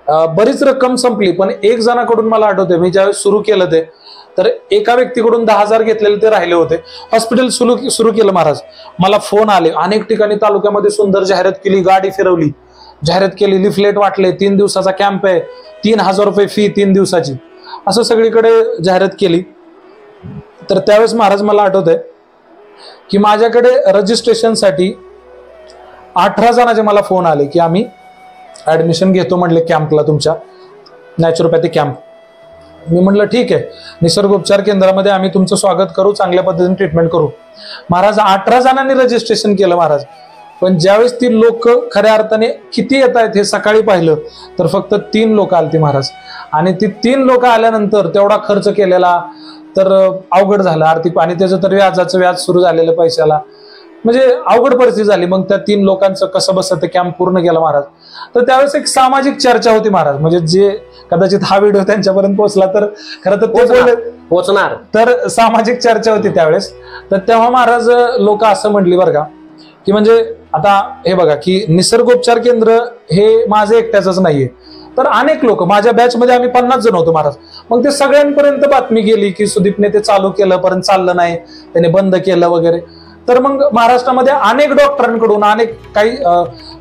बरीच रक्कम संपली. पण एक जणाकडून मला आठवते मी ज्यावेळेस सुरू केलं ते, तर एका व्यक्तीकडून 10,000 घेतलेले ते राहिले होते. हॉस्पिटल सुरू केलं महाराज. मला फोन आले अनेक ठिकाणी, तालुक्यामध्ये सुंदर जाहिरात केली, गाडी फिरवली, जाहिरात केली, लिफलेट वाटले, 3 दिवसाचा कॅम्प आहे, 3,000 रुपये फी 3 दिवसाची, असं सगळीकडे जाहिरात केली. तर त्यावेळेस महाराज मला आठवतंय की माझ्याकडे रजिस्ट्रेशनसाठी 18 जणांचे मला फोन आले की आम्ही ऍडमिशन घेतो म्हणले कॅम्पला, तुमच्या नॅचरोपॅथी कॅम्प. मी म्हटलं ठीक आहे, निसर्गोपचार केंद्रामध्ये आम्ही तुमचं स्वागत करू, चांगल्या पद्धतीने ट्रीटमेंट करू. महाराज 18 जणांनी रजिस्ट्रेशन केलं महाराज. पण ज्यावेळेस ती लोक खऱ्या अर्थाने किती येत आहेत हे सकाळी पाहिलं तर फक्त 3 लोक आलती महाराज. आणि ती 3 लोक आल्यानंतर तेवढा खर्च केलेला तर अवघड झालं आर्थिक, आणि त्याचं तर व्याजाचं व्याज सुरू झालेलं पैशाला, म्हणजे अवघड परिस्थिती झाली. मग त्या 3 लोकांचं कसं बसत कॅम्प पूर्ण केला महाराज. तर त्यावेळेस एक सामाजिक चर्चा होती महाराज, म्हणजे जे कदाचित हा व्हिडिओ त्यांच्यापर्यंत पोहोचला तर खरं तर ते पोहोचणार, तर सामाजिक चर्चा होती त्यावेळेस. तर तेव्हा महाराज लोक असं म्हटली बरं का की म्हणजे आता हे बघा की निसर्गोपचार केंद्र हे माझं एकट्याच नाहीये, तर अनेक लोक माझ्या बॅचमध्ये आम्ही 50 जण होतो महाराज. मग ते सगळ्यांपर्यंत बातमी गेली की सुदीपने ते चालू केलं परंतु चाललं नाही, त्याने बंद केलं वगैरे. तर मग महाराष्ट्रामध्ये अनेक डॉक्टरांकडून अनेक काही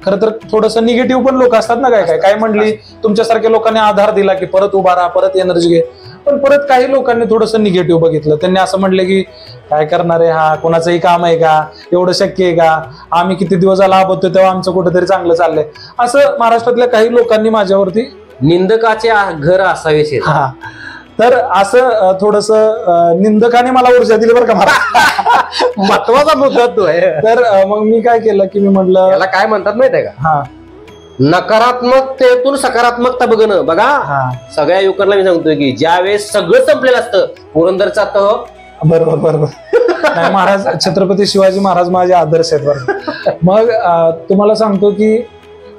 खरं तर थोडंसं निगेटिव्ह पण लोक असतात ना, काय म्हणली तुमच्यासारख्या लोकांनी आधार दिला की परत उभा राहा, परत एनर्जी घे. पण परत काही लोकांनी थोडंसं निगेटिव्ह बघितलं. त्यांनी असं म्हणले की काय करणार आहे हा, कोणाचंही काम आहे का, एवढं शक्य आहे का, आम्ही किती दिवस झाला आबोतोय तेव्हा आमचं कुठेतरी चांगलं चाललंय, असं महाराष्ट्रातल्या काही लोकांनी माझ्यावरती निंदकाचे घर असावे. हा, तर असं थोडस निंदकाने मला ऊर्जा दिली बरं का महाराज. महत्वाचा मुद्दा तो आहे. तर मग मी काय केलं की मी म्हटलं याला काय म्हणतात माहितीये का, हा, नकारात्मकतेतून सकारात्मकता बघणं. बघा सगळ्या युवकांना मी सांगतोय की ज्या वेळेस सगळं संपलेलं असतं, पुरंदरचा तह. बरोबर बरोबर. नाही महाराज, छत्रपती शिवाजी महाराज माझे आदर्श आहेत बरं. मग तुम्हाला सांगतो की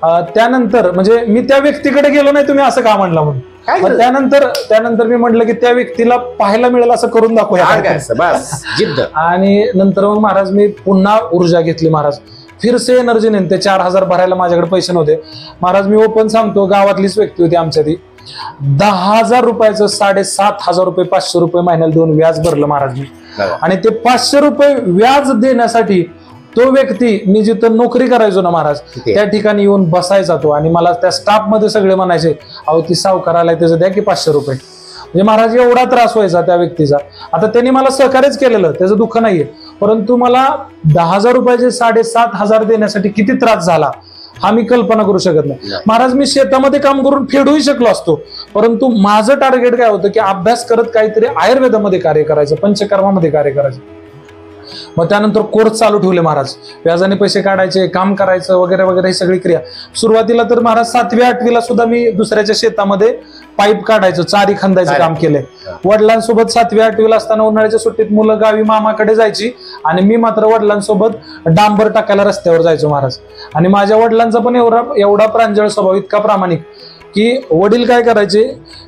त्यानंतर म्हणजे मी त्या व्यक्तीकडे गेलो नाही, तुम्ही असं का म्हणला म्हणून. त्यानंतर मी म्हटलं की त्या व्यक्तीला पाहायला मिळेल असं करून दाखवूया. आणि नंतर मग महाराज मी पुन्हा ऊर्जा घेतली महाराज, फिरसे एनर्जी नाही. ते 4,000 भरायला माझ्याकडे पैसे नव्हते महाराज. मी ओपन सांगतो, गावातलीच व्यक्ती होती आमच्या ती, 10,000 रुपयाचं 7,500 रुपये 500 रुपये महिन्याला देऊन व्याज भरलं महाराज मी. आणि ते 500 रुपये व्याज देण्यासाठी तो व्यक्ती, मी जिथं नोकरी करायचो ना महाराज, त्या ठिकाणी येऊन बसायचा तो. आणि मला त्या स्टाफ मध्ये सगळे म्हणायचे, अहो ती सावकार आलाय त्याचं द्या की 500 रुपये. म्हणजे महाराज एवढा त्रास व्हायचा त्या व्यक्तीचा. आता त्यांनी मला सहकार्यच केलेलं, त्याचं दुःख नाहीये, परंतु मला 10,000 रुपयाचे 7,500 देण्यासाठी किती त्रास झाला हा मी कल्पना करू शकत नाही महाराज. मी शेतामध्ये काम करून फेडूही शकलो असतो, परंतु माझं टार्गेट काय होतं की अभ्यास करत काहीतरी आयुर्वेदामध्ये कार्य करायचं, पंचकर्मामध्ये कार्य करायचं. मग त्यानंतर कोर्स चालू ठेवले महाराज, व्याजाने पैसे काढायचे, काम करायचं वगैरे वगैरे ही सगळी क्रिया. सुरुवातीला तर महाराज 7वी 8वीला सुद्धा मी दुसऱ्याच्या शेतामध्ये पाईप काढायचं, चारी खंदायचं काम केलंय. वडिलांसोबत 7वी 8वीला असताना उन्हाळ्याच्या सुट्टीत मुलं गावी मामाकडे जायची आणि मी मात्र वडिलांसोबत डांबर टाकायला रस्त्यावर जायचो महाराज. आणि माझ्या वडिलांचा पण एवढा प्रांजळ स्वभाव, इतका प्रामाणिक की वडील काय करायचे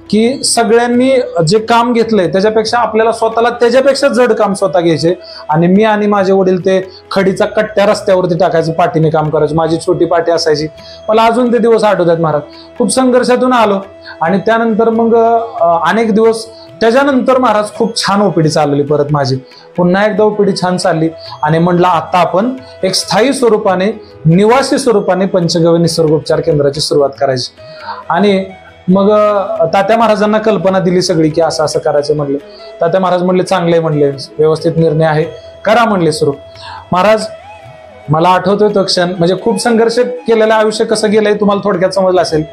की सगळ्यांनी जे काम घेतलंय त्याच्यापेक्षा आपल्याला स्वतःला त्याच्यापेक्षा जड काम स्वतः घ्यायचे. आणि मी आणि माझे वडील ते खडीचा कट्ट्या रस्त्यावरती टाकायचं, पाठीने काम करायचं. माझी छोटी पाठी असायची, मला अजून ते दिवस आठवतात महाराज. खूप संघर्षातून आलो आणि त्यानंतर मग अनेक दिवस त्याच्यानंतर महाराज खूप छान ओपीडी चालली परत माझी. पुन्हा एकदा ओपीडी छान चालली आणि म्हणलं आता आपण एक स्थायी स्वरूपाने, निवासी स्वरूपाने पंचगव्य निसर्गोपचार केंद्राची सुरुवात करायची. आणि मग तात्या महाराजांना कल्पना दिली सगळी की असं असं करायचं म्हणले. तात्या महाराज म्हणले चांगले, म्हणले व्यवस्थित निर्णय आहे, करा म्हणले सुरू. महाराज मला आठवतोय तो क्षण, म्हणजे खूप संघर्ष केलेलं आयुष्य कसं गेलंय तुम्हाला थोडक्यात समजलं असेल.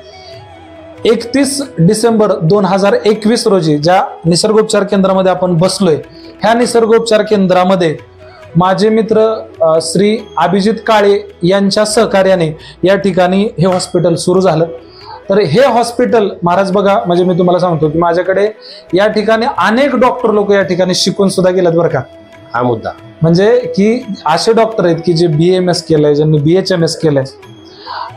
31 डिसेंबर 2021 रोजी ज्या निसर्गोपचार केंद्रामध्ये आपण बसलोय, ह्या निसर्गोपचार केंद्रामध्ये माझे मित्र श्री अभिजित काळे यांच्या सहकार्याने या ठिकाणी हे हॉस्पिटल सुरू झालं. तर हे हॉस्पिटल महाराज बघा, म्हणजे मी तुम्हाला सांगतो की माझ्याकडे या ठिकाणी अनेक डॉक्टर लोक या ठिकाणी शिकून सुद्धा गेलेत बरं का. हा मुद्दा म्हणजे की असे डॉक्टर आहेत की जे BMS केलंय, ज्यांनी BHMS केलंय.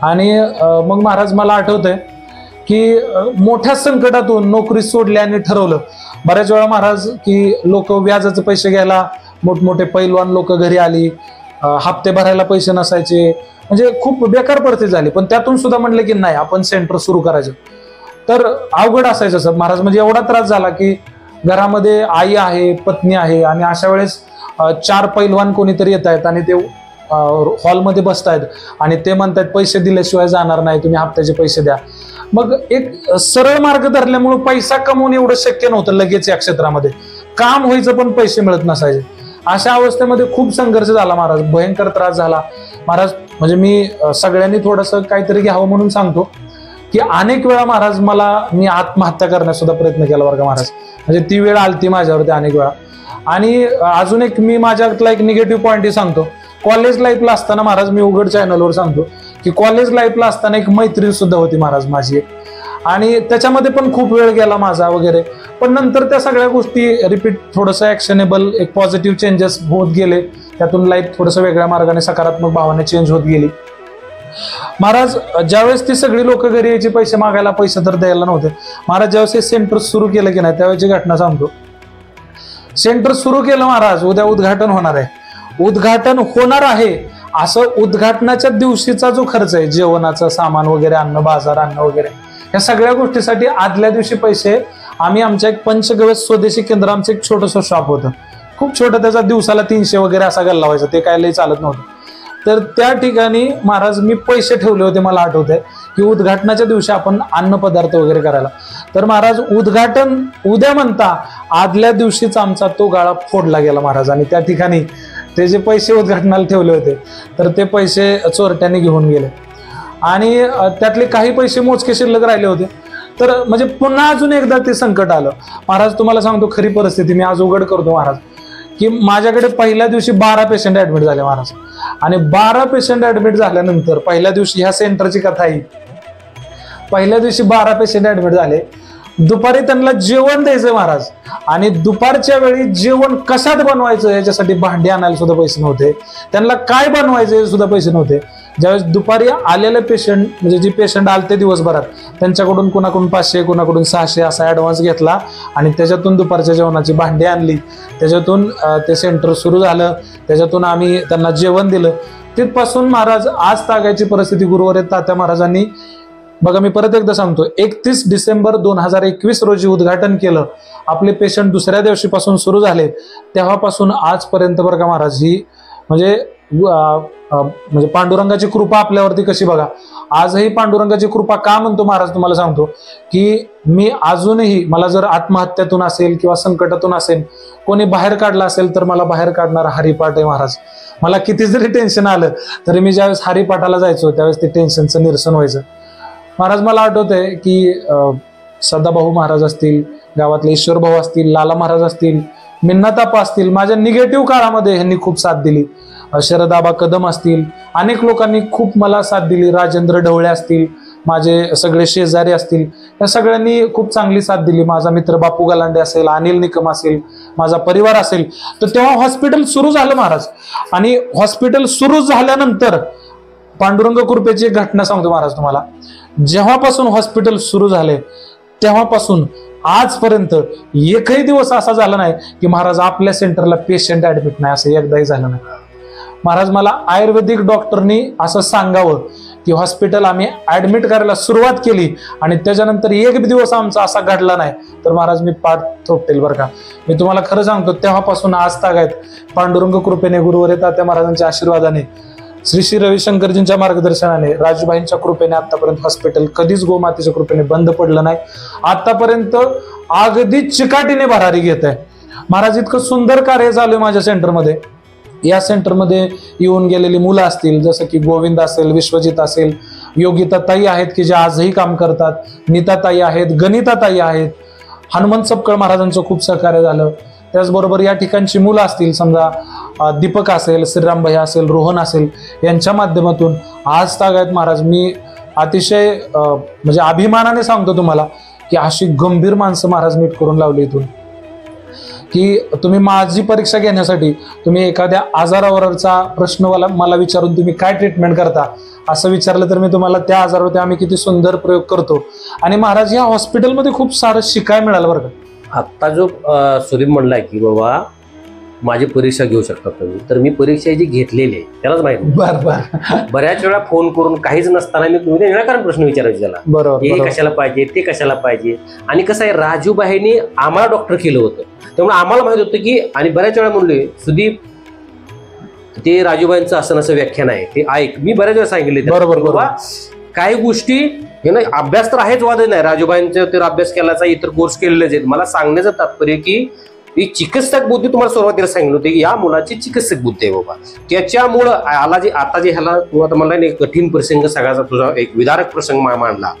आणि मग महाराज मला आठवतंय की मोठ्या संकटातून नोकरी सोडली आणि ठरवलं. बऱ्याच वेळा महाराज की लोक व्याजाचे पैसे घ्यायला, मोठमोठे पैलवान लोक घरी आली, हप्ते भरायला पैसे नसायचे, म्हणजे खूप बेकार परिस्थिती झाली. पण त्यातून सुद्धा म्हणलं की नाही आपण सेंटर सुरू करायचं. तर अवघड असायचं सर महाराज, म्हणजे एवढा त्रास झाला की घरामध्ये आई आहे, पत्नी आहे आणि अशा वेळेस 4 पैलवान कोणीतरी येत आहेत आणि ते हॉलमध्ये बसतायत आणि ते म्हणतात पैसे दिल्याशिवाय जाणार नाही, तुम्ही हप्त्याचे पैसे द्या. मग एक सरळ मार्ग धरल्यामुळे पैसा कमवून एवढं शक्य नव्हतं लगेच या क्षेत्रामध्ये. काम व्हायचं पण पैसे मिळत नसायचे. अशा अवस्थेमध्ये खूप संघर्ष झाला महाराज, भयंकर त्रास झाला महाराज. म्हणजे मी सगळ्यांनी थोडंसं काहीतरी घ्यावं म्हणून सांगतो की अनेक वेळा महाराज मी आत्महत्या करण्यास सुद्धा प्रयत्न केला बरं का महाराज. म्हणजे ती वेळ आलती माझ्यावरती अनेक वेळा. आणि अजून एक मी माझ्यातला एक निगेटिव्ह पॉईंटही सांगतो. कॉलेज लाईफला असताना महाराज, मी उघड चॅनलवर सांगतो की कॉलेज लाईफला असताना एक मैत्रीण सुद्धा होती महाराज माझी एक, आणि त्याच्यामध्ये पण खूप वेळ गेला माझा वगैरे. पण नंतर त्या सगळ्या गोष्टी रिपीट, थोडंसं ऍक्शनेबल, एक पॉझिटिव्ह चेंजेस होत गेले. त्यातून लाईफ थोडंसं वेगळ्या मार्गाने, सकारात्मक भावाने चेंज होत गेली महाराज. ज्यावेळेस ती सगळी लोक घरी यायची पैसे मागायला, पैसे तर द्यायला नव्हते महाराज. ज्यावेळेस हे सेंटर सुरू केलं की नाही, त्यावेळेची घटना सांगतो. सेंटर सुरू केलं महाराज, उद्या उद्घाटन होणार आहे. उद्घाटन होणार आहे असं उद्घाटनाच्या दिवशीचा जो खर्च आहे, जेवणाचं सामान वगैरे, अन्न, बाजार, अन्न वगैरे, या सगळ्या गोष्टीसाठी आदल्या दिवशी पैसे आम्ही आमच्या एक पंचगव्य स्वदेशी केंद्र, आमचं एक छोटंसं शॉप होतं, खूप छोटं, त्याचा दिवसाला 300 वगैरे असा गल्ला व्हायचा, ते काय लई चालत नव्हतं. तर त्या ठिकाणी महाराज मी पैसे ठेवले होते. मला आठवतंय की उद्घाटनाच्या दिवशी आपण अन्न पदार्थ वगैरे करायला, तर महाराज उद्घाटन उद्या म्हणता आदल्या दिवशीच आमचा तो गाळा फोडला गेला महाराज. आणि त्या ठिकाणी ते जे पैसे उद्घाटनाला ठेवले होते तर ते पैसे चोरट्यांनी घेऊन गेले आणि त्यातले काही पैसे मोजके शिल्लक राहिले होते. तर म्हणजे पुन्हा अजून एकदा ते संकट आलं महाराज. तुम्हाला सांगतो खरी परिस्थिती, मी आज उघड करतो महाराज, की माझ्याकडे पहिल्या दिवशी 12 पेशंट ऍडमिट झाले महाराज. आणि 12 पेशंट ऍडमिट झाल्यानंतर पहिल्या दिवशी, ह्या सेंटरची कथा आहे, पहिल्या दिवशी 12 पेशंट ऍडमिट झाले. दुपारी त्यांना जेवण द्यायचं महाराज, आणि दुपारच्या वेळी जेवण कशात बनवायचं याच्यासाठी भांडी आणायला सुद्धा पैसे नव्हते, त्यांना काय बनवायचं हे सुद्धा पैसे नव्हते. ज्यावेळेस दुपारी आलेले पेशंट, म्हणजे जे पेशंट आलते दिवसभरात, त्यांच्याकडून कुणाकडून 500 कुणाकडून 600 असा ऍडव्हान्स घेतला आणि त्याच्यातून दुपारच्या जेवणाची भांडी आणली, त्याच्यातून ते सेंटर सुरू झालं, त्याच्यातून आम्ही त्यांना जेवण दिलं. तिथपासून महाराज आज तागायची परिस्थिती गुरुवारी तात्या महाराजांनी, बघा मी परत एकदा सांगतो, 31 डिसेंबर 2021 रोजी उद्घाटन केलं. आपले पेशंट दुसऱ्या दिवशीपासून सुरू झाले, तेव्हापासून आजपर्यंत बरं का महाराज, ही म्हणजे पांडुरंगाची कृपा आपल्यावरती कशी बघा. आजही पांडुरंगाची कृपा का म्हणतो महाराज तुम्हाला सांगतो, की मी अजूनही, मला जर आत्महत्यातून असेल किंवा संकटातून असेल, कोणी बाहेर काढला असेल तर मला बाहेर काढणारा हरिपाठ आहे महाराज. मला किती जरी टेन्शन आलं तरी मी ज्यावेळेस हरिपाठाला जायचो त्यावेळेस ते टेन्शनचं निरसन व्हायचं महाराज. मला आठवतंय की सदाभाऊ महाराज असतील, गावातले ईश्वर भाऊ असतील, लाला महाराज असतील, मिन्नातापा असतील, माझ्या निगेटिव्ह काळामध्ये ह्यांनी खूप साथ दिली. शरदाबा कदम असतील, अनेक लोकांनी खूप मला साथ दिली. राजेंद्र ढवळे असतील, माझे सगळे शेजारी असतील, या सगळ्यांनी खूप चांगली साथ दिली. माझा मित्र बापू गलांडे असेल, अनिल निकम असेल, माझा परिवार असेल. तर तेव्हा हॉस्पिटल सुरू झालं महाराज. आणि हॉस्पिटल सुरू झाल्यानंतर पांडुरंग कृपेची एक घटना सांगतो महाराज तुम्हाला. जेव्हापासून हॉस्पिटल सुरू झाले तेव्हापासून आजपर्यंत एकही दिवस असा झाला नाही की महाराज आपल्या सेंटरला पेशंट ऍडमिट नाही, असं एकदाही झालं नाही महाराज. मला आयुर्वेदिक डॉक्टरनी असं सांगावं की हॉस्पिटल आम्ही ऍडमिट करायला सुरुवात केली आणि त्याच्यानंतर एक दिवस आमचा असा घडला नाही तर महाराज मी पाठ थोपटेल बरं का. मी तुम्हाला खरं सांगतो, तेव्हापासून आज तागायत पांडुरंग कृपेने, गुरुवारी तात्या महाराजांच्या आशीर्वादाने, श्री श्री रविशंकरजींच्या मार्गदर्शनाने, राजूभाईंच्या कृपेने आतापर्यंत हॉस्पिटल कधीच गोमातेच्या कृपेने बंद पडलं नाही. आतापर्यंत अगदी चिकाटीने भरारी घेत आहे महाराज. इतकं सुंदर कार्य झालंय माझ्या सेंटरमध्ये. या सेंटरमध्ये येऊन गेलेली मुलं असतील, जसं की गोविंद असेल, विश्वजित असेल, योगिता ताई आहेत की जे आजही काम करतात, नीता ताई आहेत, गणिता ताई आहेत, हनुमंत सपकाळ महाराजांचं खूप सहकार्य झालं. त्याचबरोबर या ठिकाणची मुलं असतील, समजा दीपक असेल, श्रीराम भैया असेल, रोहन असेल, यांच्या माध्यमातून आज तागायत महाराज मी अतिशय म्हणजे अभिमानाने सांगतो तुम्हाला की अशी गंभीर माणसं महाराज मीट करून लावली इथून, की तुम्ही माझी परीक्षा घेण्यासाठी तुम्ही एखाद्या आजारावरचा प्रश्न मला विचारून तुम्ही काय ट्रीटमेंट करता असं विचारलं तर मी तुम्हाला त्या आजारावरती आम्ही किती सुंदर प्रयोग करतो. आणि महाराज या हॉस्पिटलमध्ये खूप सारं शिकायला मिळालं बरं का. आत्ता जो सुदीप म्हणलाय की बाबा माझी परीक्षा घेऊ शकता तुम्ही, तर मी परीक्षा जी घेतलेली आहे त्यालाच माहिती. बरोबर. बऱ्याच वेळा फोन करून काहीच नसताना मी तुम्ही निराकरण प्रश्न विचारायचे त्याला, बरोबर, हे कशाला पाहिजे, ते कशाला पाहिजे. आणि कसं आहे, राजूबाईंनी आम्हाला डॉक्टर केलं होतं त्यामुळे आम्हाला माहित होतं की, आणि बऱ्याच वेळा म्हणलोय सुदीप ते राजूबाईंचं असं नसं व्याख्यान आहे ते ऐक. मी बऱ्याच वेळा सांगितले बरोबर बाबा काही गोष्टी हे ना, अभ्यास तर आहेच, वाद नाही. राजूबाईंचा तर अभ्यास केल्याचा इतर कोर्स केलेलेच आहेत. मला सांगण्याचं तात्पर्य की ही चिकित्सक बुद्धी तुम्हाला सुरुवातीला सांगितलं होते की या मुलाची चिकित्सक बुद्धी आहे बाबा. त्याच्यामुळं आता जे ह्याला तू आता मला एक कठीण प्रसंग सगळ्याचा तुझा एक विदारक प्रसंग मांडला,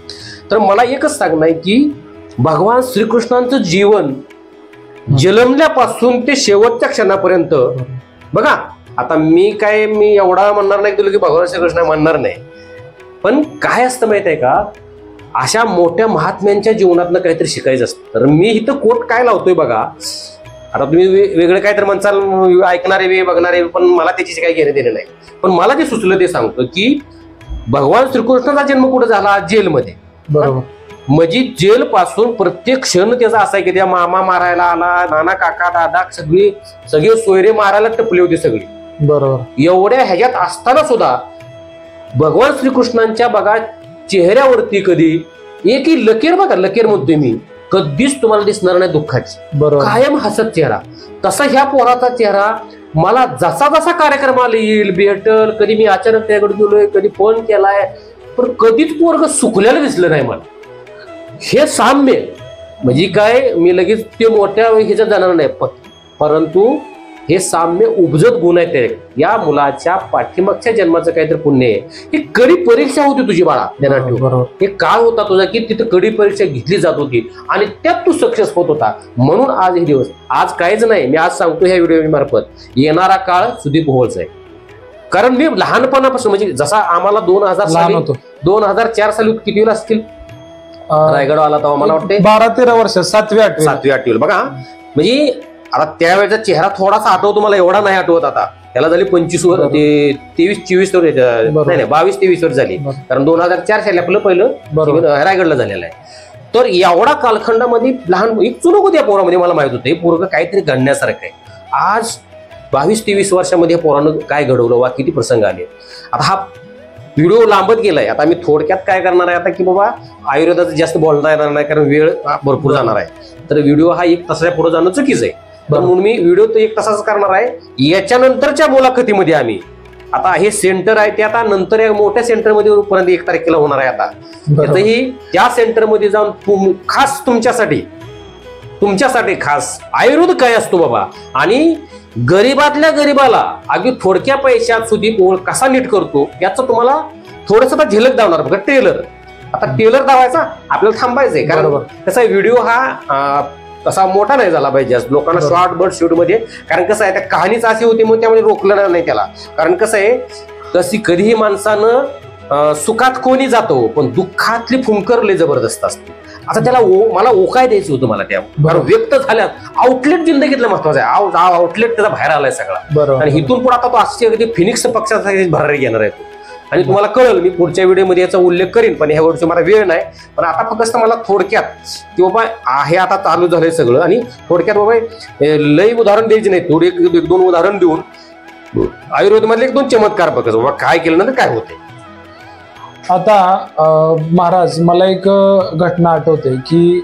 तर मला एकच सांगणं आहे की भगवान श्रीकृष्णांचं जीवन जन्मल्यापासून ते शेवटच्या क्षणापर्यंत बघा. आता मी एवढा म्हणणार नाही तुला की भगवान श्रीकृष्ण म्हणणार नाही, पण काय असतं माहित आहे का, अशा मोठ्या महात्म्यांच्या जीवनातनं काहीतरी शिकायचं असतं. तर मी इथं कोट काय लावतोय बघा. आता तुम्ही वेगळं काहीतरी म्हणसाल, ऐकणारे वे बघणारे, पण मला त्याची काही घेणे देणे नाही. पण मला जे सुचलं ते सांगतो की भगवान श्रीकृष्णाचा जन्म कुठे झाला, जेलमध्ये. बरोबर. म्हणजे जेल पासून प्रत्येक क्षण त्याचा असा आहे की त्या मामा मारायला आला, नाना काका दादा सगळे सोयरे मारायला टपले होते सगळे. बरोबर. एवढ्या ह्याच्यात असताना सुद्धा भगवान श्रीकृष्णांच्या बघा चेहऱ्यावरती कधी एकही लकीर बघा, लकीर म्हणतोय मी, कधीच तुम्हाला दिसणार नाही दुःखाची, बरोबर. कायम हसत चेहरा. तसा ह्या पोराचा चेहरा मला जसा जसा कार्यक्रमाला येईल, भेटल, कधी मी अचानक त्याकडे गेलोय, कधी फोन केलाय, पण कधीच पोरग सुकलेलं दिसलं नाही मला. हे साम्य म्हणजे काय, मी लगेच ते मोठ्या ह्याच्यात जाणार नाही, परंतु हे साम्य उपजत गुण आहेत. या मुलाच्या पाठीमागच्या जन्माचं काहीतरी पुण्य आहे. ही कडी परीक्षा होती तुझी बाळा, ध्यानात ठेव. हे काळ होता तुझा की तिथे कडी परीक्षा घेतली जात होती आणि त्यात तू सक्सेस होत होता. म्हणून आज हे दिवस, आज काहीच नाही, मी आज सांगतो ह्या व्हिडिओ मार्फत, येणारा काळ सुदीप ओहोळचा आहे. कारण मी लहानपणापासून म्हणजे जसा आम्हाला 2004 साली किती असतील रायगड आला तेव्हा मला वाटते 12-13 वर्ष, 7वी-8वी बघा. म्हणजे आता त्यावेळेचा चेहरा थोडासा आठवतो मला, एवढा नाही आठवत आता. त्याला झाली 25 वर्ष, 23-24 वर्ष, नाही 22-23 वर्ष झाली. कारण 2004 साली आपलं पहिलं रायगडला झालेलं आहे. तर एवढा कालखंडामध्ये लहान एक चुनक होती या पोरामध्ये, मला माहित होतं हे पोरग काहीतरी घडण्यासारखं आहे. आज 22-23 वर्षामध्ये पोरानं काय घडवलं, वा किती प्रसंग आले. आता हा व्हिडिओ लांबत गेलाय. आता मी थोडक्यात काय करणार आहे आता की बाबा आयुर्वेदाचं जास्त बोलता येणार नाही, कारण वेळ भरपूर जाणार आहे. तर व्हिडिओ हा 1 तासाच्या पुढे जाणं चुकीचं आहे. म्हणून मी व्हिडिओ तो 1 तासाचा करणार आहे. याच्यानंतरच्या मुलाखतीमध्ये आम्ही आता हे सेंटर आहे ते आता नंतर या मोठ्या सेंटरमध्ये पर्यंत 1 तारखेला होणार आहे. आता त्यातही त्या सेंटरमध्ये जाऊन खास तुमच्यासाठी खास आयुर्वेद काय असतो बाबा, आणि गरीबातल्या गरीबाला अगदी थोडक्या पैशात सुदीप ओहोळ कसा नीट करतो याचं तुम्हाला थोडस झलक दावणार बघा. आता टेलर दावायचा आपल्याला थांबायचंय, कारण कसा व्हिडिओ हा तसा मोठा नाही झाला पाहिजे लोकांना शॉर्ट बट शूट मध्ये. कारण कसं आहे, त्या कहाणीच अशी होती म्हणून त्यामुळे रोखलं नाही त्याला. कारण कसं आहे, तशी कधीही माणसानं सुखात कोणी जातो, पण दुःखातली फुंकर लय जबरदस्त असते. आता त्याला मला ओकाय द्यायचं होतं मला त्या, कारण व्यक्त झाल्यात आउटलेट जिंदगीतलं महत्वाचं आहे. आउटलेट त्याचा बाहेर आलाय सगळा, आणि इथून पुढे आता तो अशी फिनिक्स पक्षाचा भरारी घेणार आहे तो. आणि तुम्हाला कळेल, मी पुढच्या व्हिडिओमध्ये याचा उल्लेख करीन, पण ह्या वर्षी मला वेळ नाही. पण आता फक्त मला थोडक्यात की बाबा आहे आता चालू झालंय सगळं, आणि थोडक्यात बाबा लई उदाहरण द्यायचे नाही, थोडी 1-2 उदाहरण देऊन आयुर्वेदमधले 1-2 चमत्कार बघायचं बाबा काय केलं ना काय होते. आता महाराज, मला एक घटना आठवते की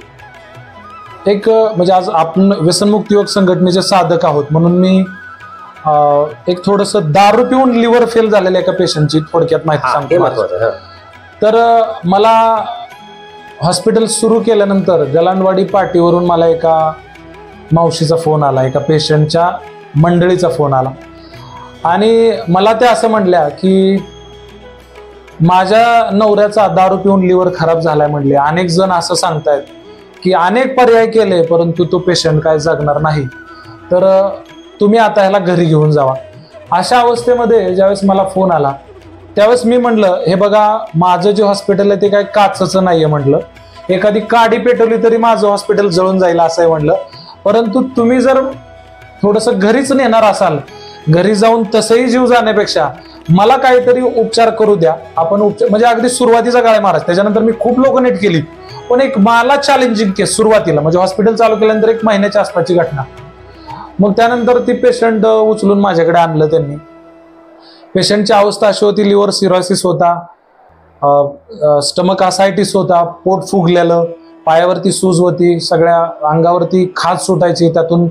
एक म्हणजे आज आपण व्यसनमुक्त युवक संघटनेचे साधक आहोत, म्हणून मी एक थोडस दारू पिऊन लिव्हर फेल झालेल्या एका पेशंटची थोडक्यात माहिती सांगतो. तर मला हॉस्पिटल सुरू केल्यानंतर गलांडवाडी पाटीवरून मला एका मावशीचा फोन आला, एका पेशंटच्या मंडळीचा फोन आला, आणि मला ते असं म्हणल्या की माझ्या नवऱ्याचा दारू पिऊन लिव्हर खराब झालाय म्हणले. अनेक जण असं सांगतायत की अनेक पर्याय केले, परंतु तो पेशंट काय जगणार नाही, तर तुम्ही आता ह्याला घरी घेऊन जावा. अशा अवस्थेमध्ये ज्यावेळेस मला फोन आला त्यावेळेस मी म्हटलं, हे बघा, माझं जे हॉस्पिटल आहे ते काय काचचं नाहीये म्हटलं, एखादी काडी पेटवली तरी माझं हॉस्पिटल जळून जाईल असं आहे म्हटलं. परंतु तुम्ही जर थोडंसं घरीच नेणार असाल, घरी जाऊन तसंही जीव जाण्यापेक्षा मला काहीतरी उपचार करू द्या. आपण उपचार म्हणजे अगदी सुरुवातीचा काळ आहे महाराज, त्याच्यानंतर मी खूप लोक नीट केली, पण एक मला चॅलेंजिंग केस सुरुवातीला, म्हणजे हॉस्पिटल चालू केल्यानंतर 1 महिन्याच्या आसपासची घटना. मग त्यानंतर ती पेशंट उचलून माझ्याकडे आणलं त्यांनी. पेशंटची अवस्था अशी होती, लिव्हर सिरोसिस होता, स्टमक असायटिस होता, पोट फुगलेलं, पायावरती सूज होती, सगळ्या अंगावरती खाज सुटायची, त्यातून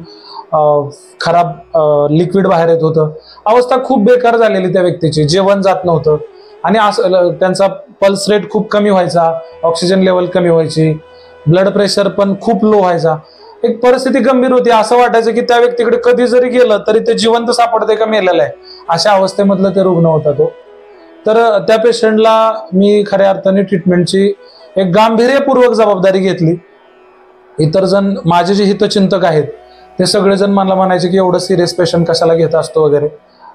खराब लिक्विड बाहेर येत होतं. अवस्था खूप बेकार झालेली त्या व्यक्तीची, जेवण जात नव्हतं, आणि त्यांचा पल्स रेट खूप कमी व्हायचा, ऑक्सिजन लेवल कमी व्हायची, ब्लड प्रेशर पण खूप लो व्हायचा. एक परिस्थिती गंभीर होती. असं वाटायचं की त्या व्यक्तीकडे कधी जरी गेलं तरी ते जिवंत सापडते का मेलेलं आहे, अशा अवस्थेमधलं ते रुग्ण होता तो. तर त्या पेशंटला मी खऱ्या अर्थाने ट्रीटमेंटची एक गांभीर्यपूर्वक जबाबदारी घेतली. इतर जण माझे जे हितचिंतक आहेत ते सगळेजण मला म्हणायचे की एवढं सिरियस पेशंट कशाला घेत असतो वगैरे,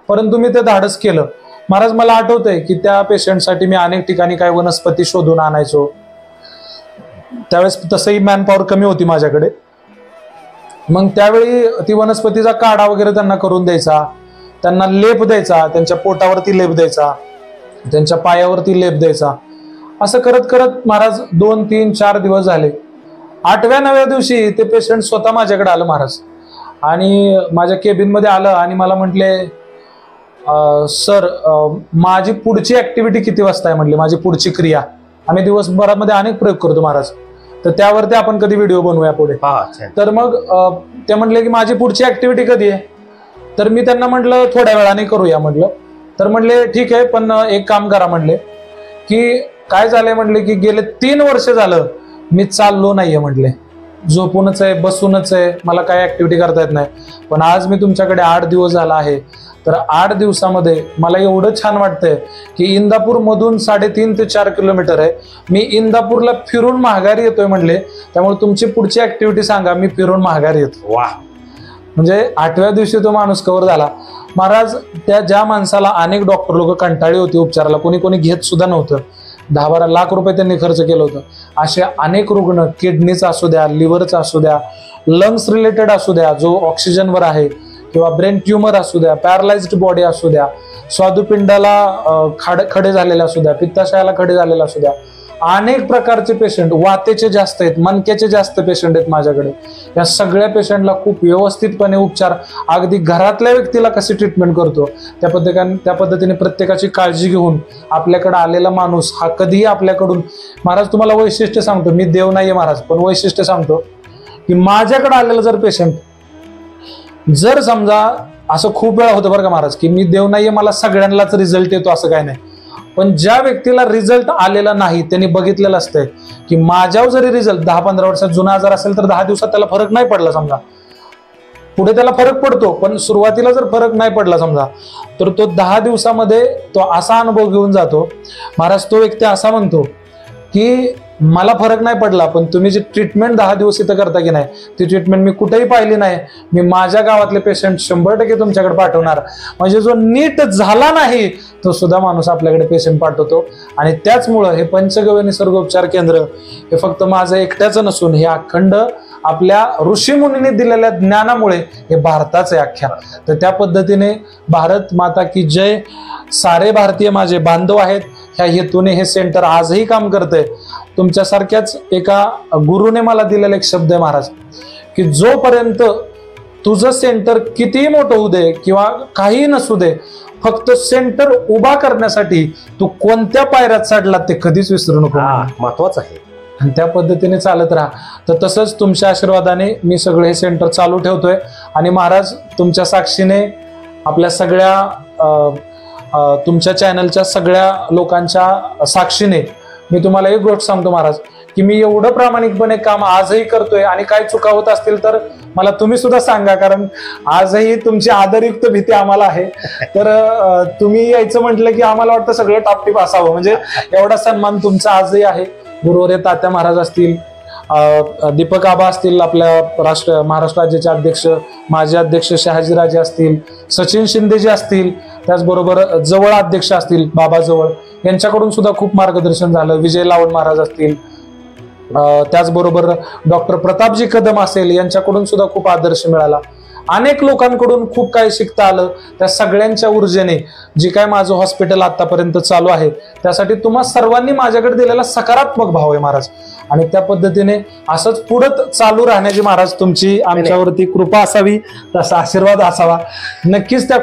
परंतु मी ते धाडस केलं. महाराज, मला आठवतंय की त्या पेशंटसाठी मी अनेक ठिकाणी काही वनस्पती शोधून आणायचो. त्यावेळेस तसंही मॅनपॉवर कमी होती माझ्याकडे. मग त्यावेळी ती वनस्पतीचा काढा वगैरे त्यांना करून द्यायचा, त्यांना लेप द्यायचा, त्यांच्या पोटावरती लेप द्यायचा, त्यांच्या पायावरती लेप द्यायचा. असं करत करत महाराज 2, 3, 4 दिवस झाले. 8व्या-9व्या दिवशी ते पेशंट स्वतः माझ्याकडे आलं महाराज, आणि माझ्या केबिनमध्ये आलं आणि मला म्हटले, सर माझी पुढची ऍक्टिव्हिटी किती वाजता आहे म्हटली, माझी पुढची क्रिया. आम्ही दिवसभरामध्ये अनेक प्रयोग करतो महाराज, तर त्यावरती आपण कधी व्हिडिओ बनवूया पुढे. तर मग ते म्हणले की माझी पुढची ऍक्टिव्हिटी कधी आहे, तर मी त्यांना म्हटलं थोड्या वेळाने करूया म्हटलं. तर म्हणले ठीक आहे, पण एक काम करा म्हणले की काय झालंय म्हणले की गेले 3 वर्ष झालं मी चाललो नाहीये म्हटले, झोपूनच आहे, बसूनच आहे, मला काय ऍक्टिव्हिटी करता येत नाही. पण आज मी तुमच्याकडे 8 दिवस झाला आहे, तर 8 दिवसामध्ये मला एवढं छान वाटतंय की इंदापूर मधून 3.5 ते 4 किलोमीटर आहे, मी इंदापूरला फिरून माघारी येतोय म्हणले. त्यामुळे तुमची पुढची ऍक्टिव्हिटी सांगा, मी फिरून माघारी येतो. वा, म्हणजे 8व्या दिवशी तो माणूस कव्हर झाला. महाराज त्या ज्या माणसाला अनेक डॉक्टर लोक कंटाळी होती उपचाराला, कोणी घेत सुद्धा नव्हतं, 10-12 लाख रुपये त्यांनी खर्च केलं होतं, असे अनेक रुग्ण, किडनीचा असू द्या, लिव्हरचा असू द्या, लंग्स रिलेटेड असू द्या जो ऑक्सिजनवर आहे, किंवा ब्रेन ट्युमर असू द्या, पॅरालाइज्ड बॉडी असू द्या, स्वादुपिंडाला खडे झालेले असू द्या, पित्ताशयाला खडे झालेले असू द्या, अनेक प्रकारचे पेशंट, वातेचे जास्त आहेत, मणक्याचे जास्त पेशंट आहेत माझ्याकडे. या सगळ्या पेशंटला खूप व्यवस्थितपणे उपचार, अगदी घरातल्या व्यक्तीला कशी ट्रीटमेंट करतो त्या पद्धतीने प्रत्येकाची काळजी घेऊन आपल्याकडे आलेला माणूस हा कधीही आपल्याकडून, महाराज तुम्हाला वैशिष्ट्य सांगतो, मी देव नाहीये महाराज, पण वैशिष्ट्य सांगतो की माझ्याकडे आलेला जर पेशंट, जर समजा असं खूप वेळा होतं बरं का महाराज की मी देव नाहीये, मला सगळ्यांनाच रिझल्ट येतो असं काय नाही, पण ज्या व्यक्तीला रिझल्ट आलेला नाही त्यांनी बघितलेलं असतंय की माझ्यावर जरी रिझल्ट 10-15 वर्षात जुना आजार असेल तर 10 दिवसात त्याला फरक नाही पडला समजा, पुढे त्याला फरक पडतो, पण सुरुवातीला जर फरक नाही पडला समजा, तर तो 10 दिवसामध्ये तो असा अनुभव घेऊन जातो महाराज. तो व्यक्ती असा म्हणतो की मला फरक नाही पडला, पण तुम्ही जी ट्रीटमेंट 10 दिवस इथं करता की नाही, ती ट्रीटमेंट मी कुठेही पाहिली नाही, मी माझ्या गावातले पेशंट 100% तुमच्याकडे पाठवणार. म्हणजे जो नीट झाला नाही तो सुद्धा माणूस आपल्याकडे पेशंट पाठवतो. आणि त्याचमुळं हे पंचगव्य निसर्गोपचार केंद्र हे फक्त माझं एकट्याचं नसून हे अखंड आपल्या ऋषीमुनींनी दिलेल्या ज्ञानामुळे हे भारताचं आहे अख्ख्या. तर त्या पद्धतीने भारत माता की जय, सारे भारतीय माझे बांधव आहेत, ह्या हेतूने हे सेंटर आजही काम करतंय. तुमच्यासारख्याच एका गुरुने मला दिलेला एक शब्द आहे महाराज की जोपर्यंत तुझं सेंटर कितीही मोठं होऊ दे किंवा काहीही नसू दे, फक्त सेंटर उभा करण्यासाठी तू कोणत्या पायऱ्यात चढला ते कधीच विसरू नको. महत्वाचं आहे. आणि त्या पद्धतीने चालत राहा. तर तसंच तुमच्या आशीर्वादाने मी सगळे हे सेंटर चालू ठेवतोय. आणि महाराज तुमच्या साक्षीने, आपल्या सगळ्या तुमच्या चॅनलच्या सगळ्या लोकांच्या साक्षीने मी तुम्हाला एक गोष्ट सांगतो महाराज की मी एवढं प्रामाणिकपणे काम आजही करतोय. आणि काय चुका होत असतील तर मला तुम्ही सुद्धा सांगा, कारण आजही तुमची आदरयुक्त भीती आम्हाला आहे. तर तुम्ही यायचं म्हटलं की आम्हाला वाटतं सगळं टापटीप असावं, म्हणजे एवढा सन्मान तुमचा आजही आहे. गुरुवर्य तात्या महाराज असतील, दीपक आबा असतील, आपल्या महाराष्ट्र राज्याचे अध्यक्ष, माजी अध्यक्ष शहाजीराजे असतील, सचिन शिंदेजी असतील, त्याचबरोबर जवळ अध्यक्ष असतील बाबा जवळ, यांच्याकडून सुद्धा खूप मार्गदर्शन झालं. विजय लावण महाराज असतील, त्याचबरोबर डॉक्टर प्रतापजी कदम असेल, यांच्याकडून सुद्धा खूप आदर्श मिळाला. अनेक लोकांकडून खूप काही शिकता आलं. त्या सगळ्यांच्या ऊर्जेने जी काय माझं हॉस्पिटल आतापर्यंत चालू आहे त्यासाठी तुम्हा सर्वांनी माझ्याकडे दिलेला सकारात्मक भाव आहे महाराज. आणि त्या पद्धतीने असंच पुढे चालू राहण्याची महाराज तुमची आमच्यावरती कृपा असावी, तसा आशीर्वाद असावा. नक्कीच त्या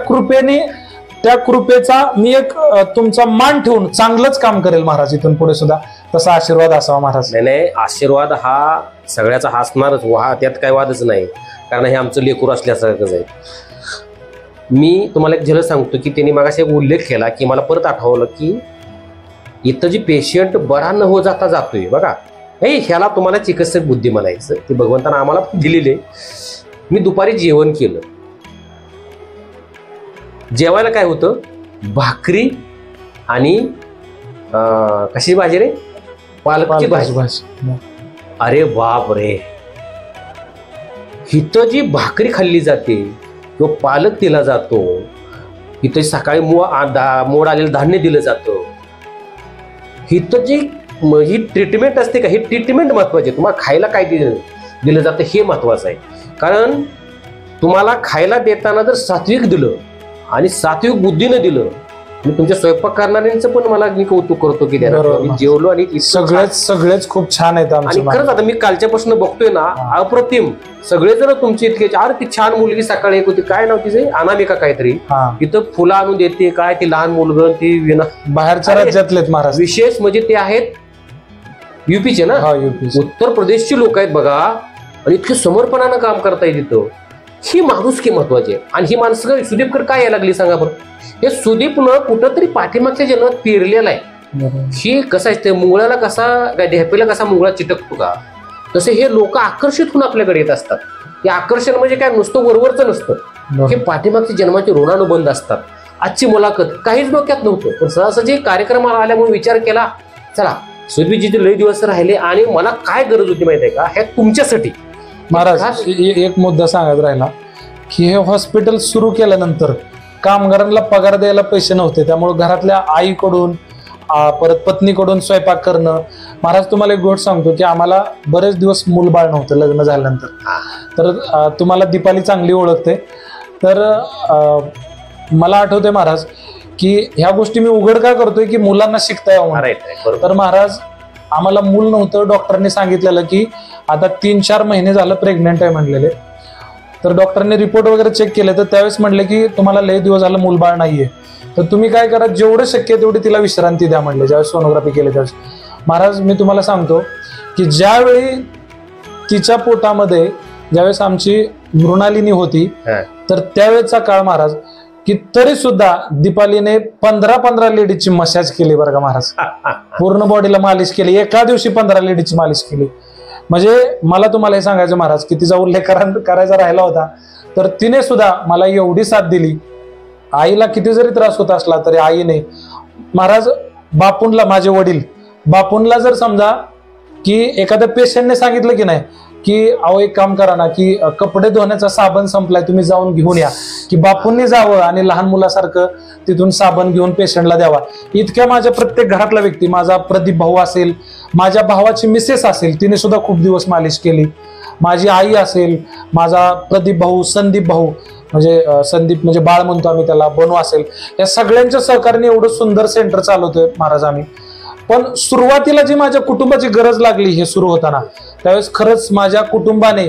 कृपेचा मी एक तुमचा मान ठेवून चांगलंच काम करेल महाराज इथून पुढे सुद्धा, तसा आशीर्वाद असावा महाराज. नाही, आशीर्वाद हा सगळ्याचा असणारच, त्यात काही वादच नाही, कारण हे आमचं लेकूर असल्यासारखंच आहे. मी तुम्हाला एक झलक सांगतो की त्यांनी मागाशी एक उल्लेख केला की मला परत आठवलं की इथं जी पेशंट बरा न हो जाता जातोय बघा, ह्याला तुम्हाला चिकित्सक बुद्धी म्हणायचं, ते भगवंतानं आम्हाला दिलेले. मी दुपारी जेवण केलं, जेवायला काय होतं, भाकरी आणि कशी भाजी रे, पालकची भाजी. अरे बाप रे, इथं जी भाकरी खाल्ली जाते किंवा पालक दिला जातो, इथं सकाळी मोड आलेलं धान्य दिलं जातं, इथं जी ही ट्रीटमेंट असते का, ही ट्रीटमेंट महत्वाची. तुम्हाला खायला काय दिलं जातं हे महत्वाचं आहे. कारण तुम्हाला खायला देताना जर सात्विक दिलं आणि सात्विक बुद्धीनं दिलं, आणि तुमच्या स्वयंपाक करणाऱ्यांचं पण मी कौतुक करतो की मी जेवलो आणि सगळेच खूप छान आहेत. आणि खरंच आता मी कालच्यापासून बघतोय ना, अप्रतिम सगळे जर तुमचे इतके, अरे ती छान मुलगी सकाळी एक होती, काय नाव तिचे, अनामिका काहीतरी, इथं फुलं आणून देते, काय ती लहान मुलगं ती बाहेरच्या राज्यातले महाराज. विशेष म्हणजे ते आहेत युपीचे ना? हा UP. उत्तर प्रदेशची लोक आहेत बघा, आणि इतके समर्पणानं काम करताय तिथं. ही माणुसकी महत्वाची आहे. आणि ही माणसं सुदीपकडे काय यायला लागली सांगा बरं? हे सुदीपनं कुठंतरी पाठीमागच्या जन्मात पेरलेलं आहे. ही कसं असते, मुंगळाला कसा ढेपेला कसा मुंगळा चिटकतो का, तसे हे लोक आकर्षित होऊन आपल्याकडे येत असतात. हे आकर्षण म्हणजे काय, नुसतं वरवरचं नसतं, हे पाठीमागच्या जन्माचे ऋणानुबंध असतात. आजची मुलाखत काहीच डोक्यात नव्हतं, पण सहसाची कार्यक्रमाला आल्यामुळे विचार केला, चला सुदीपजीचे लय दिवस राहिले आणि मला काय गरज होती माहिती आहे का, हे तुमच्यासाठी. महाराज एक मुद्दा सांगायचा राहिला की हे हॉस्पिटल सुरू केल्यानंतर कामगारांना पगार द्यायला पैसे नव्हते, त्यामुळे घरातल्या आईकडून परत पत्नीकडून स्वयंपाक करणं. महाराज तुम्हाला एक गोष्ट सांगतो की आम्हाला बरेच दिवस मूलबाळ नव्हतं लग्न झाल्यानंतर. तर तुम्हाला दीपाली चांगली ओळखते, तर मला आठवते महाराज की ह्या गोष्टी मी उघड का करतोय की मुलांना शिकता यावं. तर महाराज आम्हाला मूल नव्हतं, डॉक्टरने सांगितलेलं की आता 3-4 महिने झालं प्रेग्नेंट आहे म्हणलेले. तर डॉक्टरने रिपोर्ट वगैरे चेक केले, तर त्यावेळेस म्हणले की तुम्हाला लय दिवस झालं मूलबाळ नाहीये, तर तुम्ही काय करा, जेवढं शक्य तेवढी तिला विश्रांती द्या म्हणले. ज्यावेळेस सोनोग्राफी केली त्यावेळेस महाराज मी तुम्हाला सांगतो की ज्यावेळी तिच्या पोटामध्ये ज्यावेळेस आमची मृणालिनी होती, तर त्यावेळेचा काळ महाराज की तरी सुद्धा दीपालीने 15 लेडीजची मसाज केली बरं का महाराज. पूर्ण बॉडीला मालिश केली, एका दिवशी 15 लेडीजची मालिश केली. म्हणजे मला तुम्हाला हे सांगायचं महाराज की तिचा उल्लेख करायचा राहिला होता, तर तिने सुद्धा मला एवढी साथ दिली. आईला किती जरी त्रास होत असला तरी आईने महाराज बापूंला, माझे वडील बापूंला जर समजा की एखाद्या पेशंटने सांगितलं की नाही की अहो एक काम करा ना की कपडे धुण्याचा साबण संपलाय, तुम्ही जाऊन घेऊन या, की बापूंनी जावं आणि लहान मुलासारखं तिथून साबण घेऊन पेशंटला द्यावा. इतक्या माझ्या प्रत्येक घरातला व्यक्ती, माझा प्रदीप भाऊ असेल, माझ्या भावाची मिसेस असेल, तिने सुद्धा खूप दिवस मालिश केली. माझी आई असेल, माझा प्रदीप भाऊ, संदीप भाऊ म्हणजे संदीप म्हणजे बाळ म्हणतो आम्ही त्याला, बनू असेल, या सगळ्यांच्या सहकार्याने एवढं सुंदर सेंटर चालवतोय महाराज आम्ही. पण सुरुवातीला जी माझ्या कुटुंबाची गरज लागली हे सुरू होताना, त्यावेळेस खरंच माझ्या कुटुंबाने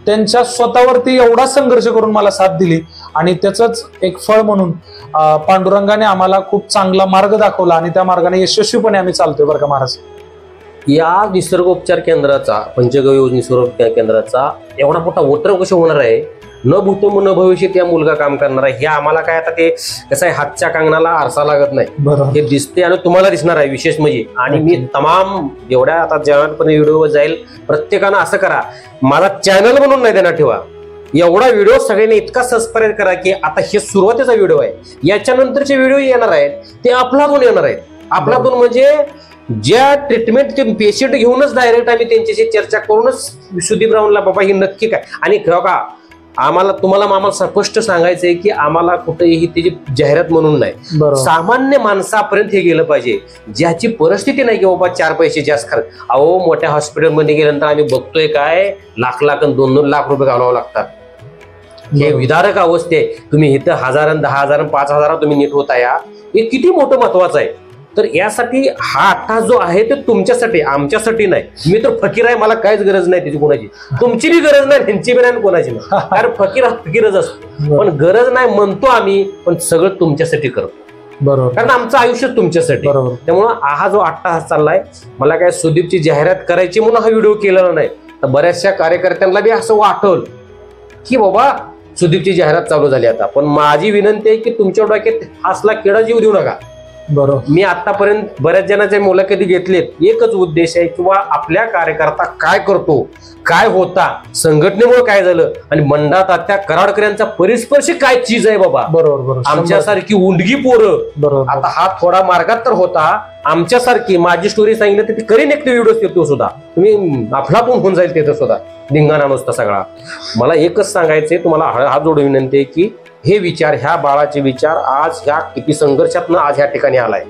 त्यांच्या स्वतःवरती एवढा संघर्ष करून मला साथ दिली, आणि त्याचंच एक फळ म्हणून पांडुरंगाने आम्हाला खूप चांगला मार्ग दाखवला, आणि त्या मार्गाने यशस्वीपणे आम्ही चालतोय बरं का महाराज. या निसर्गोपचार केंद्राचा, पंचगव्य निसर्गोपचार केंद्राचा एवढा मोठा वटर कसे होणार आहे, न भूतो न भविष्यात या मुलगा काम करणार आहे. हे आम्हाला काय आता ते कसं आहे, हातच्या कंगणाला आरसा लागत नाही, हे दिसते आणि तुम्हाला दिसणार आहे विशेष म्हणजे. आणि मी तमाम जेवढ्या आता जेव्हापर्यंत व्हिडिओ जाईल, प्रत्येकानं असं करा, माझा चॅनल म्हणून नाही देणार ठेवा, एवढा व्हिडिओ सगळ्यांनी इतका सबस्क्राईब करा की आता हे सुरुवातीचा व्हिडिओ आहे, याच्यानंतरचे व्हिडिओ येणार आहेत ते आपलातून येणार आहेत. आपलातून म्हणजे ज्या ट्रीटमेंट ते पेशंट घेऊनच डायरेक्ट आम्ही त्यांच्याशी चर्चा करूनच सुदीपरावला बाबा ही नक्की काय. आणि का आम्हाला तुम्हाला स्पष्ट सांगायचंय की आम्हाला कुठेही त्याची जाहिरात म्हणून नाही, सामान्य माणसापर्यंत हे गेलं पाहिजे, ज्याची परिस्थिती नाही की बाबा 4 पैसे जास्त खर्च. अहो मोठ्या हॉस्पिटलमध्ये गेल्यानंतर आम्ही बघतोय काय लाख आणि 2-2 लाख रुपये घालावं लागतात. हे विदारक अवस्थे आहे. तुम्ही इथं 1000, 10,000, 5,000 तुम्ही नीट होता, या हे किती मोठं महत्वाचं आहे. तर यासाठी हा अट्टा जो आहे ते तुमच्यासाठी, आमच्यासाठी नाही. मी तर फकीर आहे, मला काहीच गरज नाही त्याची कोणाची, तुमची बी गरज नाही, त्यांची बी नाही, कोणाची नाही. कारण फकीर हा फकीरच असतो. पण गरज नाही म्हणतो आम्ही, पण सगळं तुमच्यासाठी करतो. बरोबर, कारण आमचं आयुष्य तुमच्यासाठी. त्यामुळं हा जो अट्टा चाललाय, मला काय सुदीपची जाहिरात करायची म्हणून हा व्हिडिओ केलेला नाही. तर बऱ्याचशा कार्यकर्त्यांना बी असं वाटलं की बाबा सुदीपची जाहिरात चालू झाली आता. पण माझी विनंती आहे की तुमच्या डोक्यात असला किडा जीव देऊ नका. बरोबर, मी आतापर्यंत बऱ्याच जणांच्या मुलाखती घेतलेत, एकच उद्देश आहे किंवा आपल्या कार्यकर्ता काय करतो, काय होता, संघटनेमुळे काय झालं, आणि मंडा तात्या कराडकरांचा परिस्पर्शी काय चीज आहे बाबा. बरोबर, आमच्यासारखी उंडगी पोरं. बरोबर, आता हा थोडा मार्गात तर होता, आमच्यासारखी माझी स्टोरी सांगितलं तर ती करीन एक व्हिडिओ येतो सुद्धा, तुम्ही आपलातून होऊन जाईल तिथं सुद्धा धिंगाणा नुसता सगळा. मला एकच सांगायचंय तुम्हाला, हात जोडून विनंती आहे की हे विचार, ह्या बाळाचे विचार आज ह्या किती संघर्षातनं आज ह्या ठिकाणी आलाय,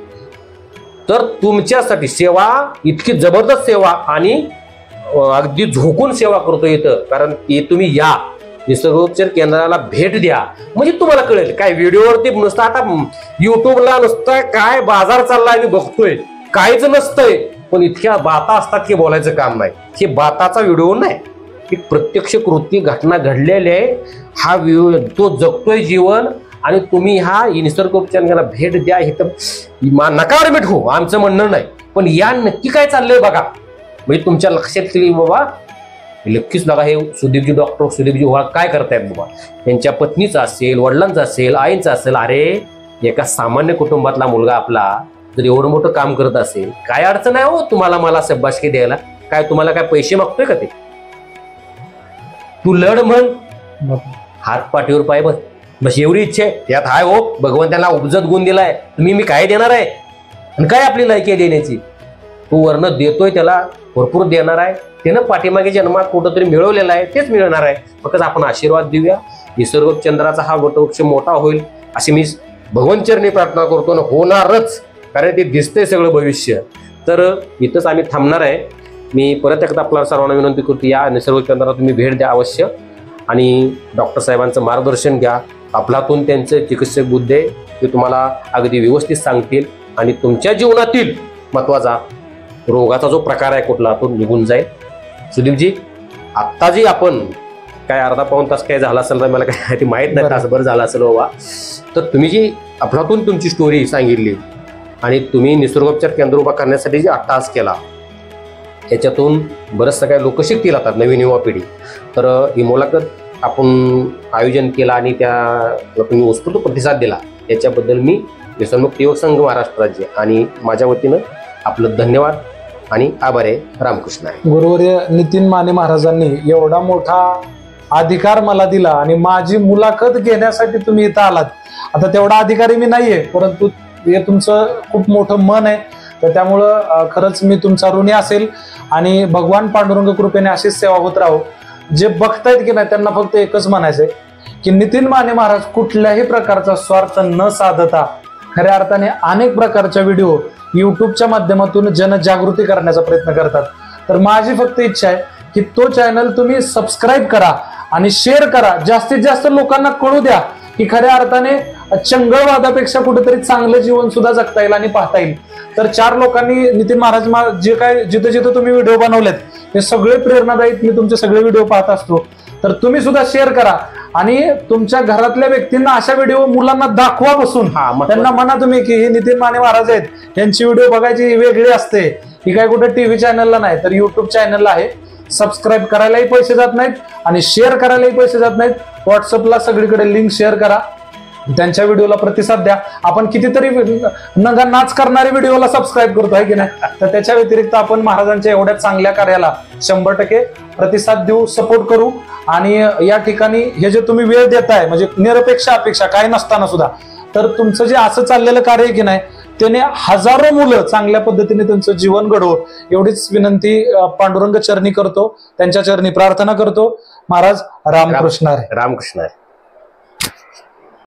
तर तुमच्यासाठी सेवा, इतकी जबरदस्त सेवा आणि अगदी झोकून सेवा करतो इथं. कारण तुम्ही या निसर्गोपचार केंद्राला भेट द्या, म्हणजे तुम्हाला कळेल. काय व्हिडिओवरती नुसतं आता युट्यूबला नुसतं काय बाजार चाललाय मी बघतोय, काहीच नसतंय, पण इतक्या बाता असतात की बोलायचं काम नाही. हे बाताचा व्हिडिओ नाही, एक प्रत्यक्ष कृती घटना घडलेली आहे. हा तो जगतोय जीवन, आणि तुम्ही हा निसर्गोपचाराला भेट द्या. इथं नकार भेट हो आमचं म्हणणं नाही, पण या नक्की काय चाललंय बघा. म्हणजे तुमच्या लक्षात केली बाबा नक्कीच बघा हे सुदीपजी डॉक्टर सुदीपजी ओवाळ काय करतायत बाबा, त्यांच्या पत्नीचा असेल, वडिलांचा असेल, आईंचा असेल. अरे एका सामान्य कुटुंबातला मुलगा आपला जर एवढं मोठं काम करत असेल, काय अडचण आहे हो तुम्हाला मला शब्बाशकी द्यायला? काय तुम्हाला काय पैसे मागतोय का ते? तू लढ म्हण, हात पाठीवर पाय बस, बस एवढी इच्छा आहे त्यात. हाय हो भगवंताला उपजत गुण दिलाय, मी काय देणार आहे आणि काय आपली लायकी आहे देण्याची? तू वर्ण देतोय त्याला भरपूर देणार आहे, त्यानं पाठीमागे जन्मात कुठंतरी मिळवलेला आहे तेच मिळणार आहे. फक्त आपण आशीर्वाद देऊया, निसर्ग चंद्राचा हा वटवृक्ष मोठा होईल अशी मी भगवंतचरणी प्रार्थना करतो ना, होणारच, कारण ते दिसतंय सगळं भविष्य. तर इथंच आम्ही थांबणार आहे. मी परत एकदा आपल्या सर्वांना विनंती करतो, या निसर्ग चंद्राला तुम्ही भेट द्या अवश्य आणि डॉक्टर साहेबांचं मार्गदर्शन घ्या. आपल्यातून त्यांचे चिकित्सक बुद्धे ते तुम्हाला अगदी व्यवस्थित सांगतील आणि तुमच्या जीवनातील महत्वाचा रोगाचा जो प्रकार आहे कुठला तो निघून जाईल. सुदीपजी आत्ता जी आपण काय अर्धा पाऊण तास काय झाला असेल तर मला काय ते माहीत नाही, तासभर झाला असेल बाबा, तर तुम्ही जी आपल्यातून तुमची स्टोरी सांगितली आणि तुम्ही निसर्गोपचार केंद्र उभा करण्यासाठी जे अट्टहास केला याच्यातून बरंचसं काही लोक शिकतील आता नवीन युवा पिढी. तर ही मुलाखत आपण आयोजन केला आणि त्या तुम्ही उत्स्फूर्त प्रतिसाद दिला याच्याबद्दल मी व्यसनमुक्त युवक संघ महाराष्ट्र राज्य आणि माझ्या वतीनं आपलं धन्यवाद आणि आभार आहे. रामकृष्ण आहे. गुरुवर्य नितीन माने महाराजांनी एवढा मोठा अधिकार मला दिला आणि माझी मुलाखत घेण्यासाठी तुम्ही इथं आलात. आता तेवढा अधिकारी मी नाहीये, परंतु हे तुमचं खूप मोठं मन आहे, तर त्यामुळं खरंच मी तुमचा ऋणी असेल आणि भगवान पांडुरंग कृपेने अशीच सेवा होत राहो. जे बघतायत की नाही त्यांना फक्त एकच म्हणायचंय की नितीन माने महाराज कुठल्याही प्रकारचा स्वार्थ न साधता खऱ्या अर्थाने अनेक प्रकारच्या व्हिडिओ युट्यूबच्या माध्यमातून जनजागृती करण्याचा प्रयत्न करतात. तर माझी फक्त इच्छा आहे की तो चॅनल तुम्ही सबस्क्राईब करा आणि शेअर करा, जास्तीत जास्त लोकांना कळू द्या की खऱ्या अर्थाने चंगळवादापेक्षा कुठेतरी चांगलं जीवन सुद्धा जगता येईल आणि पाहता येईल. तर 4 लोकांनी नितीन महाराज जे काय जिथे जिथे तुम्ही व्हिडिओ बनवलेत ते सगळे प्रेरणादायी, मी तुमचे सगळे व्हिडिओ पाहत असतो. तर तुम्ही सुद्धा शेअर करा आणि तुमच्या घरातल्या व्यक्तींना अशा व्हिडिओ मुलांना दाखवा बसून. त्यांना म्हणा तुम्ही की हे नितीन माने महाराज आहेत, त्यांची व्हिडिओ बघायची वेगळी असते, ही काय कुठे टीव्ही चॅनलला नाही तर युट्यूब चॅनलला आहे. सबस्क्राईब करायलाही पैसे जात नाहीत आणि शेअर करायलाही पैसे जात नाहीत. व्हॉट्सअपला सगळीकडे लिंक शेअर करा, त्यांच्या व्हिडिओला प्रतिसाद द्या. आपण कितीतरी नगा नाच करणारे व्हिडिओला सबस्क्राईब करतो आहे की नाही, तर त्याच्या व्यतिरिक्त आपण महाराजांच्या एवढ्या चांगल्या कार्याला 100% प्रतिसाद देऊ, सपोर्ट करू. आणि या ठिकाणी हे जे तुम्ही वेळ देताय म्हणजे निरपेक्ष अपेक्षा काय नसताना सुद्धा, तर तुमचं जे असं चाललेलं कार्य आहे की नाही त्याने हजारो मुलं चांगल्या पद्धतीने त्यांचं जीवन घडवो एवढीच विनंती पांडुरंग चरणी करतो, त्यांच्या चरणी प्रार्थना करतो. महाराज रामकृष्ण हरी. रामकृष्ण हरी.